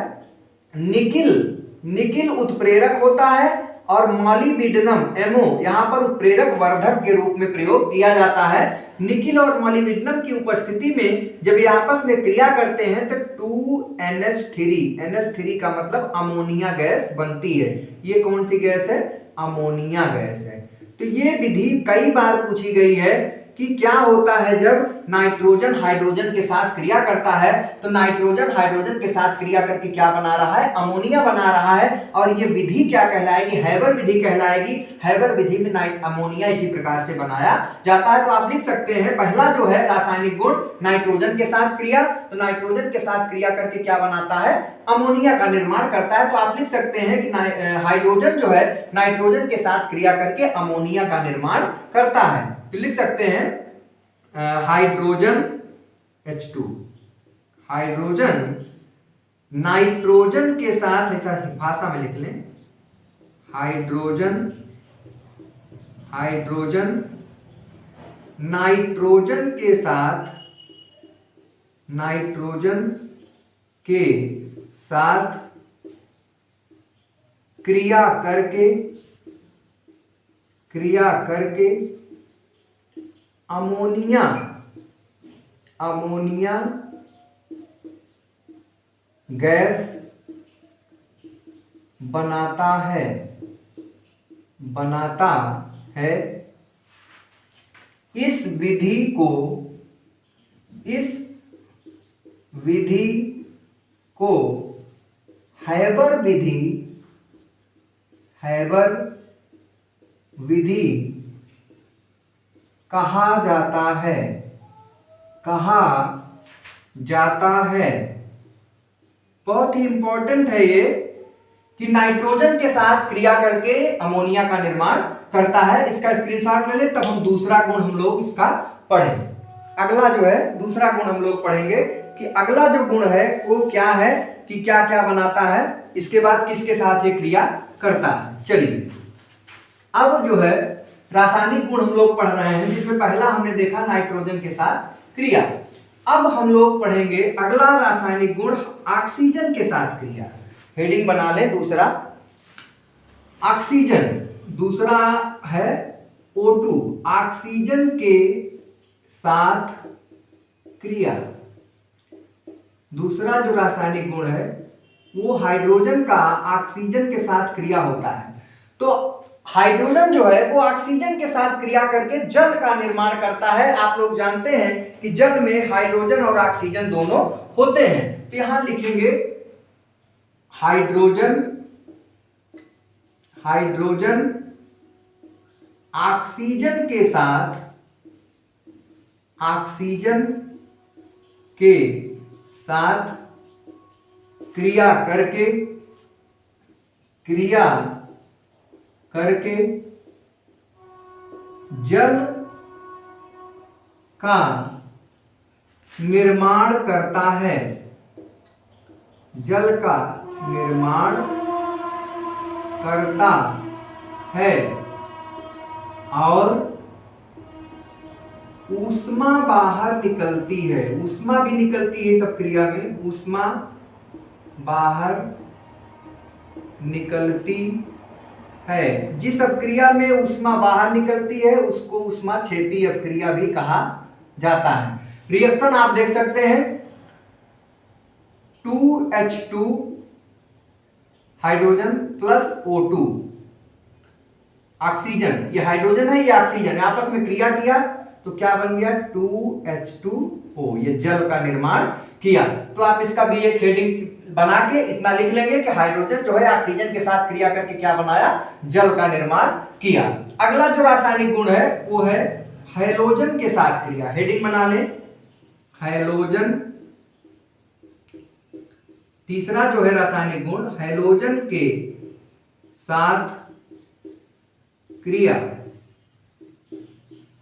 निकिल उत्प्रेरक होता है, और मॉलिब्डेनम MO यहां पर उत्प्रेरक वर्धक के रूप में प्रयोग किया जाता है। निकिल और मॉलिब्डेनम की उपस्थिति में जब ये आपस में क्रिया करते हैं तो 2NH3 का मतलब अमोनिया गैस बनती है। ये कौन सी गैस है, अमोनिया गैस है। तो ये विधि कई बार पूछी गई है कि क्या होता है जब नाइट्रोजन हाइड्रोजन के साथ क्रिया करता है। तो नाइट्रोजन हाइड्रोजन के साथ क्रिया करके क्या बना रहा है, अमोनिया बना रहा है, और ये विधि क्या कहलाएगी, हैबर विधि कहलाएगी। हैबर विधि में अमोनिया इसी प्रकार से बनाया जाता है। तो आप लिख सकते हैं, पहला जो है रासायनिक गुण नाइट्रोजन के साथ क्रिया, तो नाइट्रोजन के साथ क्रिया करके क्या बनाता है, अमोनिया का निर्माण करता है। तो आप लिख सकते हैं कि हाइड्रोजन जो है नाइट्रोजन के साथ क्रिया करके अमोनिया का निर्माण करता है। तो लिख सकते हैं हाइड्रोजन H2, हाइड्रोजन नाइट्रोजन के साथ, ऐसा भाषा में लिख लें, हाइड्रोजन नाइट्रोजन के साथ क्रिया करके अमोनिया गैस बनाता है। इस विधि को हैबर विधि कहा जाता है। बहुत ही इंपॉर्टेंट है ये कि नाइट्रोजन के साथ क्रिया करके अमोनिया का निर्माण करता है। इसका स्क्रीनशॉट ले ले, तब हम दूसरा गुण हम लोग इसका पढ़ेंगे। अगला जो है दूसरा गुण हम लोग पढ़ेंगे कि अगला जो गुण है वो क्या है, कि क्या क्या बनाता है, इसके बाद किसके साथ ये क्रिया करता है। चलिए, अब जो है रासायनिक गुण हम लोग पढ़ रहे हैं, जिसमें पहला हमने देखा नाइट्रोजन के साथ क्रिया। अब हम लोग पढ़ेंगे अगला रासायनिक गुण, ऑक्सीजन के साथ क्रिया। हेडिंग बना लें, दूसरा ऑक्सीजन, दूसरा है O2, ऑक्सीजन के साथ क्रिया। दूसरा जो रासायनिक गुण है वो हाइड्रोजन का ऑक्सीजन के साथ क्रिया होता है। तो हाइड्रोजन जो है वो ऑक्सीजन के साथ क्रिया करके जल का निर्माण करता है। आप लोग जानते हैं कि जल में हाइड्रोजन और ऑक्सीजन दोनों होते हैं। तो यहां लिखेंगे हाइड्रोजन हाइड्रोजन ऑक्सीजन के साथ क्रिया करके जल का निर्माण करता है। जल का निर्माण करता है और ऊष्मा बाहर निकलती है। ऊष्मा भी निकलती है सब क्रिया में, ऊष्मा बाहर निकलती है। जिस अपक्रिया में ऊष्मा बाहर निकलती है उसको ऊष्माक्षेपी अपक्रिया भी कहा जाता है। रिएक्शन आप देख सकते हैं, 2H2 hydrogen plus O2 oxygen, ये हाइड्रोजन है ये ऑक्सीजन है, आपस में क्रिया किया तो क्या बन गया 2H2O, ये जल का निर्माण किया। तो आप इसका भी एक हेडिंग बना के इतना लिख लेंगे कि हाइड्रोजन जो है ऑक्सीजन के साथ क्रिया करके क्या बनाया, जल का निर्माण किया। अगला जो रासायनिक गुण है वो है हैलोजन के साथ क्रिया। हेडिंग बना लें हैलोजन। तीसरा जो है रासायनिक गुण हैलोजन के साथ क्रिया।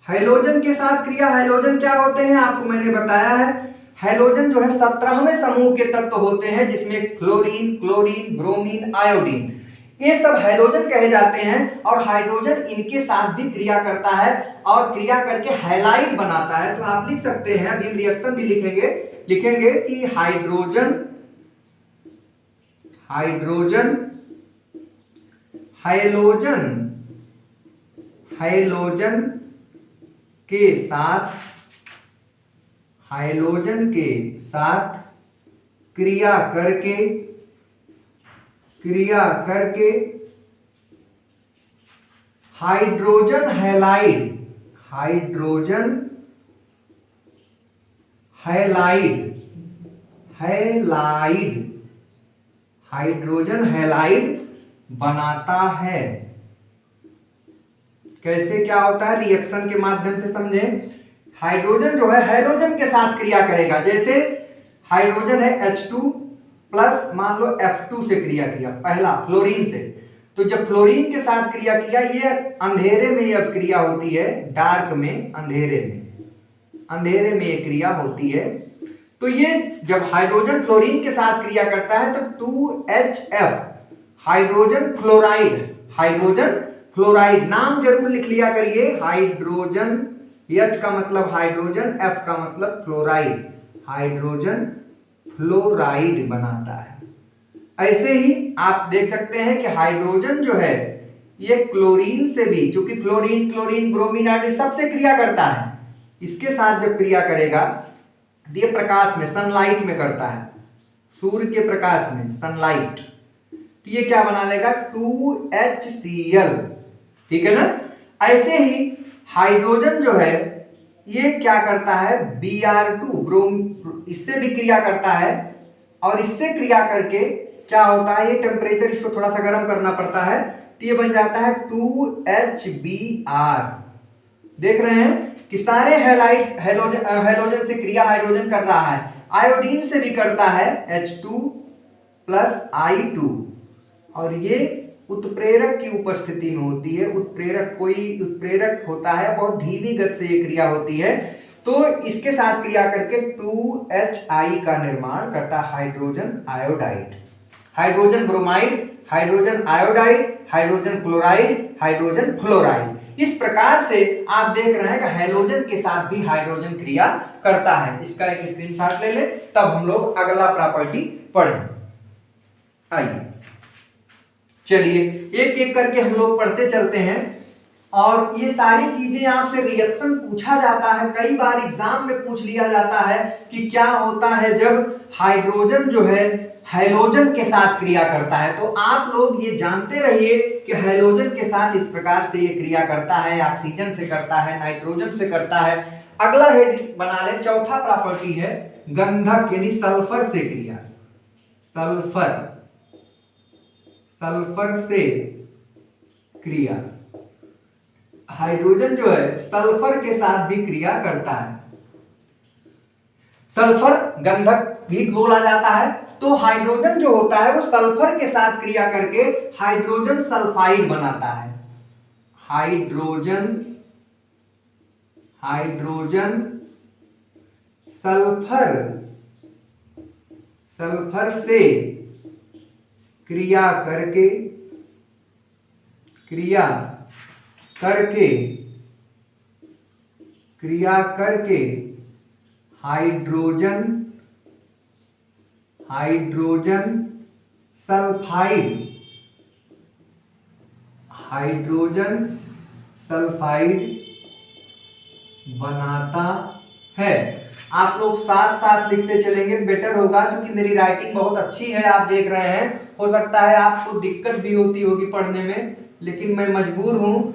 हैलोजन के साथ क्रिया, हैलोजन क्या होते हैं आपको मैंने बताया है। हैलोजन जो है 17वें समूह के तत्व होते हैं जिसमें फ्लोरीन, क्लोरीन, ब्रोमीन, आयोडीन, ये सब हैलोजन कहे जाते हैं। और हाइड्रोजन इनके साथ भी क्रिया करता है और क्रिया करके हैलाइड बनाता है। तो आप लिख सकते हैं, अभी रिएक्शन भी लिखेंगे कि हाइड्रोजन हैलोजन के साथ क्रिया करके हाइड्रोजन हैलाइड बनाता है। कैसे क्या होता है, रिएक्शन के माध्यम से समझें। हाइड्रोजन जो है हैलोजन के साथ क्रिया करेगा। जैसे हाइड्रोजन है H2 प्लस मान लो F2 से क्रिया किया, पहला फ्लोरीन से, तो जब फ्लोरीन के साथ क्रिया किया, ये अंधेरे में ये क्रिया होती है, डार्क में, अंधेरे में ये क्रिया होती है। तो ये जब हाइड्रोजन फ्लोरीन के साथ क्रिया करता है तो 2HF हाइड्रोजन फ्लोराइड, नाम जरूर लिख लिया करिए। हाइड्रोजन, H का मतलब हाइड्रोजन, F का मतलब फ्लोराइड, हाइड्रोजन फ्लोराइड बनाता है। ऐसे ही आप देख सकते हैं कि हाइड्रोजन जो है ये क्लोरीन से भी, चूंकि फ्लोरीन, क्लोरीन, ब्रोमीन, आयोडीन सबसे क्रिया करता है, इसके साथ जब क्रिया करेगा ये प्रकाश में, सनलाइट में करता है, सूर्य के प्रकाश में, सनलाइट, तो ये क्या बना लेगा 2HCl, ठीक है ना। ऐसे ही हाइड्रोजन जो है ये क्या करता है Br2 इससे भी क्रिया करता है और इससे क्रिया करके क्या होता है, ये टेम्परेचर इसको थोड़ा सा गर्म करना पड़ता है तो ये बन जाता है 2HBr। देख रहे हैं कि सारे हैलोजन से क्रिया हाइड्रोजन कर रहा है, आयोडीन से भी करता है H2 प्लस I2, और ये उत्प्रेरक की उपस्थिति में होती है। उत्प्रेरक होता है, बहुत धीमी गति से ये क्रिया होती है, तो इसके साथ क्रिया करके 2HI का निर्माण करता है, hydrogen iodide, hydrogen bromide, hydrogen iodide, hydrogen chloride, hydrogen fluoride. इस प्रकार से आप देख रहे हैं कि हैलोजन के साथ भी हाइड्रोजन क्रिया करता है। इसका एक स्क्रीनशॉट ले ले, तब हम लोग अगला प्रॉपर्टी पढ़ें। आइए चलिए एक एक करके हम लोग पढ़ते चलते हैं, और ये सारी चीजें आपसे रिएक्शन पूछा जाता है, कई बार एग्जाम में पूछ लिया जाता है कि क्या होता है जब हाइड्रोजन जो है हैलोजन के साथ क्रिया करता है। तो आप लोग ये जानते रहिए कि हैलोजन के साथ इस प्रकार से ये क्रिया करता है, ऑक्सीजन से करता है, नाइट्रोजन से करता है। अगला हेड बना ले, चौथा प्रॉपर्टी है गंधक यानी सल्फर से क्रिया, सल्फर से क्रिया। हाइड्रोजन जो है सल्फर के साथ भी क्रिया करता है। सल्फर गंधक भी बोला जाता है। तो हाइड्रोजन जो होता है वो सल्फर के साथ क्रिया करके हाइड्रोजन सल्फाइड बनाता है। हाइड्रोजन सल्फर से क्रिया करके हाइड्रोजन सल्फाइड बनाता है। आप लोग साथ साथ लिखते चलेंगे, बेटर होगा, क्योंकि मेरी राइटिंग बहुत अच्छी है, आप देख रहे हैं। हो सकता है आपको दिक्कत भी होती होगी पढ़ने में, लेकिन मैं मजबूर हूं,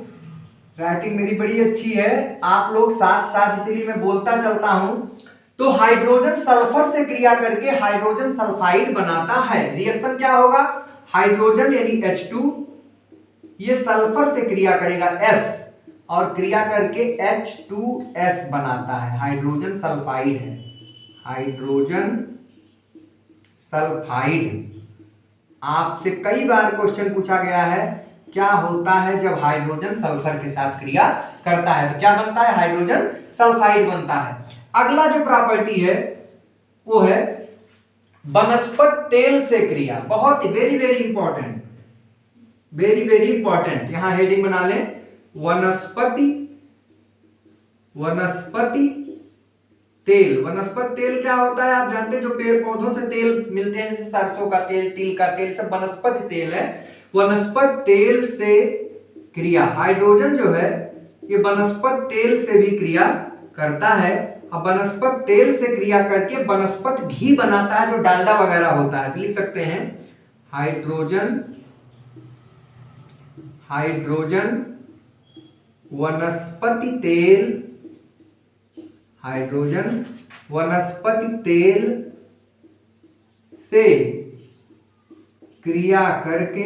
राइटिंग मेरी बड़ी अच्छी है। आप लोग साथ साथ, इसीलिए मैं बोलता चलता हूं। तो हाइड्रोजन सल्फर से क्रिया करके हाइड्रोजन सल्फाइड बनाता है। रिएक्शन क्या होगा? हाइड्रोजन यानी H2 ये सल्फर से क्रिया करेगा S, और क्रिया करके H2S बनाता है। हाइड्रोजन सल्फाइड है, हाइड्रोजन सल्फाइड। आपसे कई बार क्वेश्चन पूछा गया है, क्या होता है जब हाइड्रोजन सल्फर के साथ क्रिया करता है, तो क्या बनता है? हाइड्रोजन सल्फाइड बनता है। अगला जो प्रॉपर्टी है वो है वनस्पति तेल से क्रिया। बहुत very very important, very important. यहां हेडिंग बना लें, वनस्पति तेल। वनस्पति तेल क्या होता है आप जानते हैं, जो पेड़ पौधों से तेल मिलते हैं, जैसे सरसों का तेल, तिल का तेल, सब वनस्पति तेल है। वनस्पति तेल से क्रिया, हाइड्रोजन जो है ये वनस्पति तेल से भी क्रिया करता है। अब वनस्पति तेल से क्रिया करके वनस्पति घी बनाता है, जो डालडा वगैरह होता है। तो लिख सकते हैं हाइड्रोजन वनस्पति तेल, हाइड्रोजन वनस्पति तेल से क्रिया करके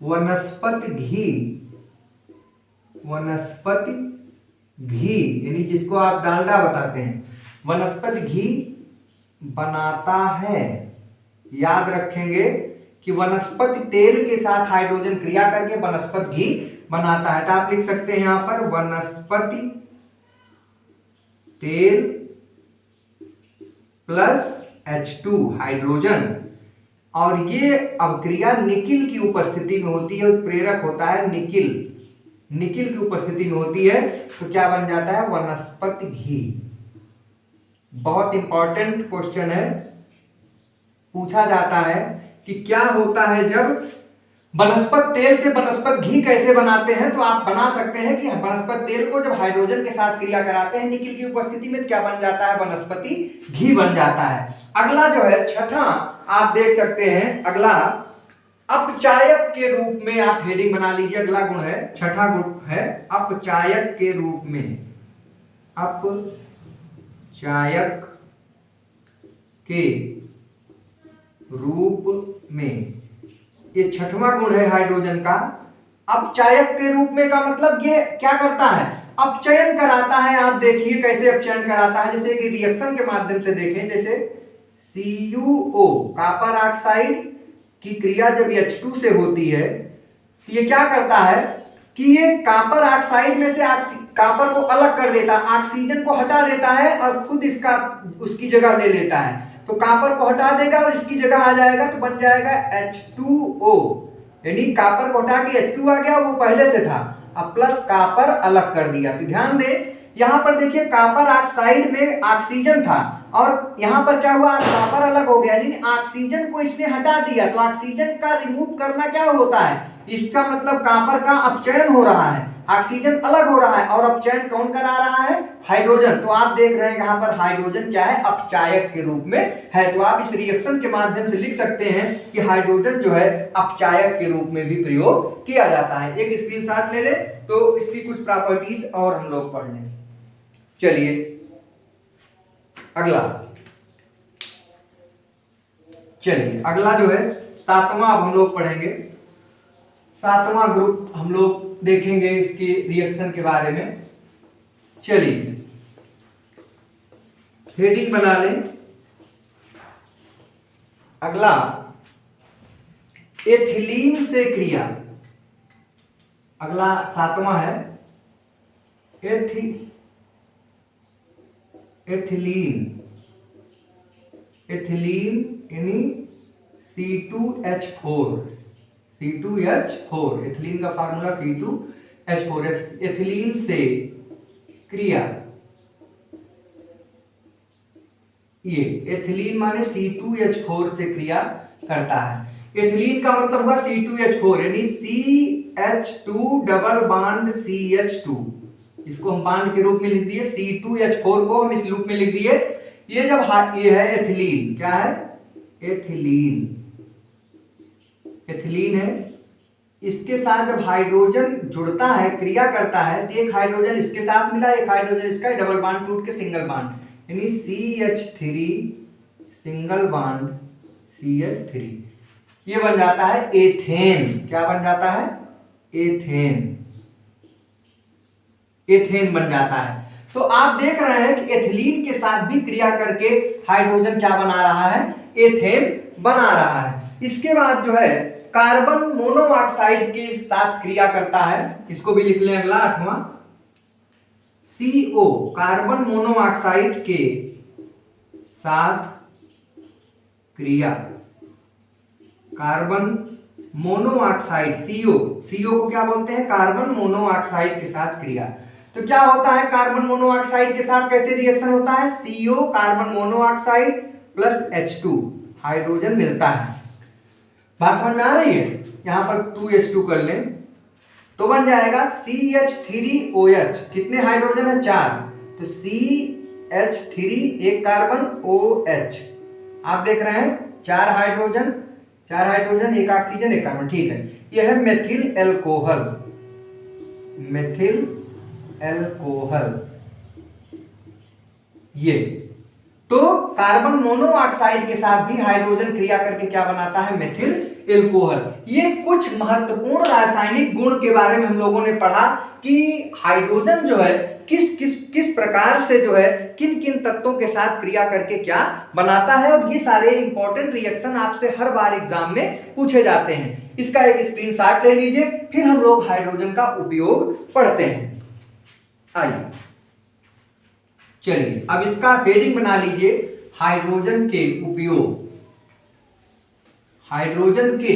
वनस्पति घी यानी जिसको आप डालडा बताते हैं, वनस्पति घी बनाता है। याद रखेंगे कि वनस्पति तेल के साथ हाइड्रोजन क्रिया करके वनस्पति घी बनाता है। तो आप लिख सकते हैं यहां पर वनस्पति तेल प्लस H2 हाइड्रोजन, और ये अभिक्रिया निकिल की उपस्थिति में होती है। प्रेरक होता है निकिल की उपस्थिति में होती है। तो क्या बन जाता है? वनस्पति घी। बहुत इंपॉर्टेंट क्वेश्चन है, पूछा जाता है कि क्या होता है जब वनस्पति तेल से वनस्पति घी कैसे बनाते हैं। तो आप बना सकते हैं कि वनस्पति तेल को जब हाइड्रोजन के साथ क्रिया कराते हैं निकिल की उपस्थिति में, तो क्या बन जाता है? वनस्पति घी बन जाता है। अगला जो है छठा, आप देख सकते हैं, अगला अपचायक के रूप में, आप हेडिंग बना लीजिए। अगला गुण है, छठा गुण है अपचायक के रूप में। अपचायक के रूप में, ये छठवां गुण है हाइड्रोजन का। अपचायक के रूप में का मतलब ये क्या करता है? अपचयन कराता है। आप देखिए कैसे अपचयन कराता है, जैसे कि रिएक्शन के माध्यम से देखें, जैसे CuO कॉपर ऑक्साइड की क्रिया जब H2 से होती है, तो ये क्या करता है कि ये कॉपर ऑक्साइड में से कॉपर को अलग कर देता है, ऑक्सीजन को हटा देता है और खुद उसकी जगह ले लेता है। तो कॉपर को हटा देगा और इसकी जगह आ जाएगा, तो बन जाएगा H2O, यानी कॉपर को हटा के H2 आ गया, वो पहले से था, अब प्लस कॉपर अलग कर दिया। तो ध्यान दे, यहां पर देखिए कॉपर ऑक्साइड में ऑक्सीजन था और यहां पर क्या हुआ? कॉपर अलग हो गया, यानी ऑक्सीजन को इसने हटा दिया। तो ऑक्सीजन का रिमूव करना क्या होता है? इसका मतलब कॉपर का अपचयन हो रहा है, ऑक्सीजन अलग हो रहा है, और अपचयन कौन करा रहा है? हाइड्रोजन। तो आप देख रहे हैं यहाँ पर हाइड्रोजन क्या है? अपचायक के रूप में है। तो आप इस रिएक्शन के माध्यम से लिख सकते हैं कि हाइड्रोजन जो है अपचायक के रूप में भी प्रयोग किया जाता है। एक स्क्रीनशॉट ले ले तो इसकी कुछ प्रॉपर्टीज और हम लोग पढ़ लें। चलिए अगला, चलिए अगला जो है सातवां अब हम लोग पढ़ेंगे। सातवां ग्रुप हम लोग देखेंगे इसके रिएक्शन के बारे में। चलिए हेडिंग बना लें। अगला एथिलीन से क्रिया। अगला सातवां है एथिलीन यानी C2H4। एथिलीन का फार्मूला C2H4। एथिलीन से क्रिया, ये एथिलीन माने C2H4 से क्रिया करता है। एथिलीन का मतलब हुआ C2H4 यानी CH2 डबल बॉन्ड CH2। इसको हम बांड के रूप में लिख दिए, C2H4 को हम इस लूप में लिख दिए। ये जब ये है एथिलीन, क्या है? एथिलीन है। इसके साथ जब हाइड्रोजन जुड़ता है, क्रिया करता है, तो एक हाइड्रोजन इसके साथ मिला, एक हाइड्रोजन इसका, डबल बॉन्ड टूट के सिंगल बॉन्ड यानी CH3 सिंगल बॉन्ड CH3, ये बन जाता है एथेन। क्या बन जाता है? एथेन बन जाता है। तो आप देख रहे हैं कि एथिलीन के साथ भी क्रिया करके हाइड्रोजन क्या बना रहा है? एथेन बना रहा है। इसके बाद जो है कार्बन मोनोऑक्साइड के साथ क्रिया करता है, इसको भी लिख लें। अगला आठवां CO, कार्बन मोनोऑक्साइड के साथ क्रिया। कार्बन मोनोऑक्साइड CO को क्या बोलते हैं? कार्बन मोनोऑक्साइड के साथ क्रिया। तो क्या होता है कार्बन मोनोऑक्साइड के साथ? कैसे रिएक्शन होता है? CO carbon monoxide plus H2 hydrogen मिलता है। बात समझ में आ रही है? यहां पर 2H2 कर लें तो बन जाएगा CH3OH। कितने हाइड्रोजन है? 4। तो CH3 एक कार्बन OH। आप देख रहे हैं 4 हाइड्रोजन एक ऑक्सीजन एक कार्बन। ठीक है, यह है मेथिल एल्कोहल। ये तो कार्बन मोनोऑक्साइड के साथ भी हाइड्रोजन क्रिया करके क्या बनाता है? Methyl alcohol. ये कुछ महत्वपूर्ण रासायनिक गुण के बारे में हम लोगों ने पढ़ा कि हाइड्रोजन जो है किस प्रकार से जो है किन किन तत्वों के साथ क्रिया करके क्या बनाता है। और ये सारे इंपॉर्टेंट रिएक्शन आपसे हर बार एग्जाम में पूछे जाते हैं। इसका एक स्क्रीनशॉट ले लीजिए, फिर हम लोग हाइड्रोजन का उपयोग पढ़ते हैं। आइए चलिए अब इसका हेडिंग बना लीजिए, हाइड्रोजन के उपयोग। हाइड्रोजन के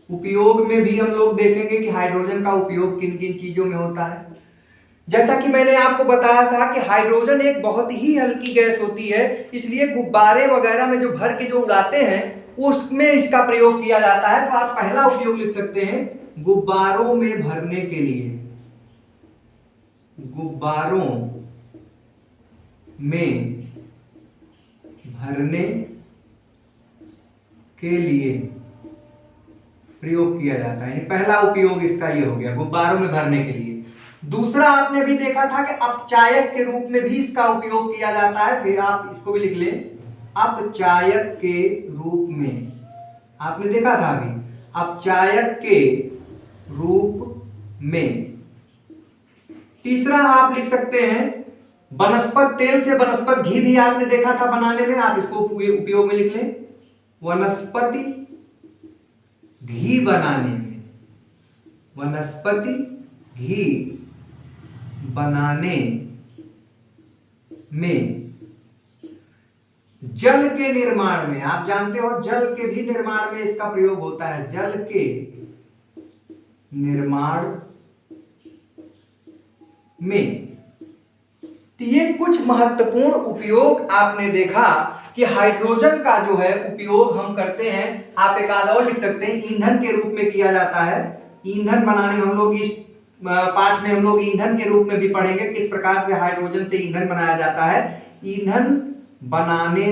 उपयोग में भी हम लोग देखेंगे कि हाइड्रोजन का उपयोग किन किन चीजों में होता है। जैसा कि मैंने आपको बताया था कि हाइड्रोजन एक बहुत ही हल्की गैस होती है, इसलिए गुब्बारे वगैरह में जो भर के जो उड़ाते हैं उसमें इसका प्रयोग किया जाता है। तो आप पहला उपयोग लिख सकते हैं गुब्बारों में भरने के लिए। गुब्बारों में भरने के लिए प्रयोग किया जाता है। पहला उपयोग इसका ये हो गया, गुब्बारों में भरने के लिए। दूसरा आपने भी देखा था कि अपचायक के रूप में भी इसका उपयोग किया जाता है। फिर आप इसको भी लिख लें, अपचायक के रूप में। आपने देखा था अभी, अपचायक के रूप में। तीसरा आप लिख सकते हैं वनस्पत तेल से वनस्पत घी भी आपने देखा था बनाने में, आप इसको उपयोग में लिख लें। वनस्पति घी बनाने में, वनस्पति घी बनाने में। जल के निर्माण में, आप जानते हो जल के भी निर्माण में इसका प्रयोग होता है। जल के निर्माण में। तो ये कुछ महत्वपूर्ण उपयोग आपने देखा कि हाइड्रोजन का जो है उपयोग हम करते हैं। आप एक आधा और लिख सकते हैं, ईंधन के रूप में किया जाता है। ईंधन बनाने में हम लोग इस पाठ में हम लोग ईंधन के रूप में भी पढ़ेंगे किस प्रकार से हाइड्रोजन से ईंधन बनाया जाता है। ईंधन बनाने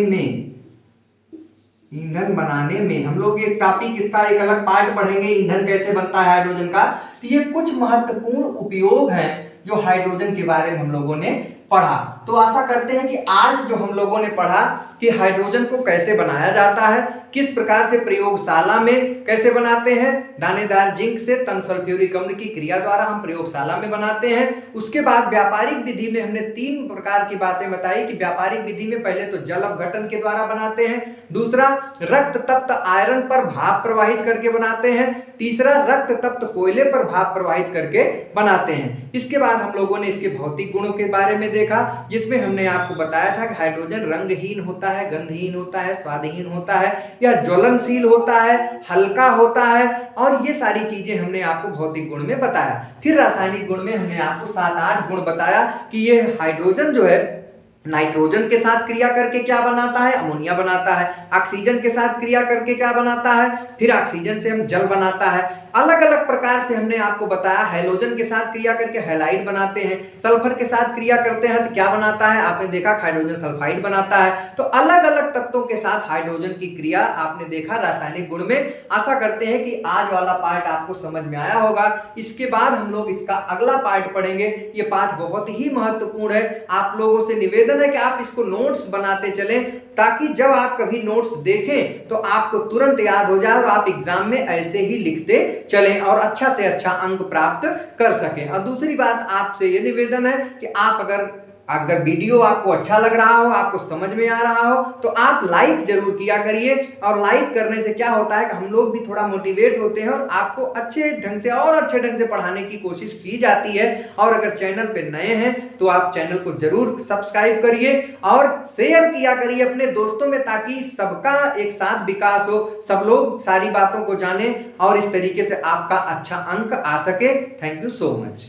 में हम लोग एक टॉपिक, इसका एक अलग पार्ट पढ़ेंगे, ईंधन कैसे बनता है हाइड्रोजन का। तो ये कुछ महत्वपूर्ण उपयोग हैं जो हाइड्रोजन के बारे में हम लोगों ने पढ़ा। तो आशा करते हैं कि आज जो हम लोगों ने पढ़ा कि हाइड्रोजन को कैसे बनाया जाता है, किस प्रकार से प्रयोगशाला में कैसे बनाते हैं, दानेदार जिंक से तन सल्फ्यूरिक अम्ल की क्रिया द्वारा हम प्रयोगशाला में बनाते हैं। उसके बाद व्यापारिक विधि में हमने 3 प्रकार की बातें बताई कि व्यापारिक विधि में पहले तो जल अपघटन के द्वारा बनाते हैं, दूसरा रक्त तप्त आयरन पर भाप प्रवाहित करके बनाते हैं, तीसरा रक्त तप्त कोयले पर भाप प्रवाहित करके बनाते हैं। इसके बाद हम लोगों ने इसके भौतिक गुणों के बारे में देखा, जिसमें हमने आपको बताया था कि हाइड्रोजन रंगहीन होता है, गंधहीन होता है, स्वादहीन होता है या ज्वलनशील होता है, हल्का होता है, और ये सारी चीजें हमने आपको भौतिक गुण में बताया। फिर रासायनिक गुण में हमने आपको 7-8 गुण बताया कि ये हाइड्रोजन जो है नाइट्रोजन के साथ क्रिया करके क्या बनाता है, अमोनिया बनाता है, ऑक्सीजन के साथ क्रिया करके क्या बनाता है, फिर ऑक्सीजन से हम जल बनाता है। अलग अलग प्रकार से हमने आपको बताया, हैलोजन के साथ क्रिया करके हैलाइड बनाते हैं, सल्फर के साथ क्रिया करते हैं तो क्या बनाता है, आपने देखा हाइड्रोजन सल्फाइड बनाता है। तो अलग अलग तत्वों के साथ हाइड्रोजन की क्रिया आपने देखा रासायनिक गुण में। आशा करते हैं कि आज वाला पार्ट आपको समझ में आया होगा। इसके बाद हम लोग इसका अगला पार्ट पढ़ेंगे। ये पार्ट बहुत ही महत्वपूर्ण है। आप लोगों से निवेदन है कि आप इसको नोट्स बनाते चलें, ताकि जब आप कभी नोट्स देखें तो आपको तुरंत याद हो जाए और आप एग्जाम में ऐसे ही लिखते चलें और अच्छा से अच्छा अंक प्राप्त कर सकें। और दूसरी बात आपसे ये निवेदन है कि आप अगर वीडियो आपको अच्छा लग रहा हो, आपको समझ में आ रहा हो, तो आप लाइक जरूर किया करिए। और लाइक करने से क्या होता है कि हम लोग भी थोड़ा मोटिवेट होते हैं और आपको अच्छे ढंग से और अच्छे ढंग से पढ़ाने की कोशिश की जाती है। और अगर चैनल पे नए हैं तो आप चैनल को जरूर सब्सक्राइब करिए और शेयर किया करिए अपने दोस्तों में, ताकि सबका एक साथ विकास हो, सब लोग सारी बातों को जाने और इस तरीके से आपका अच्छा अंक आ सके। Thank you so much.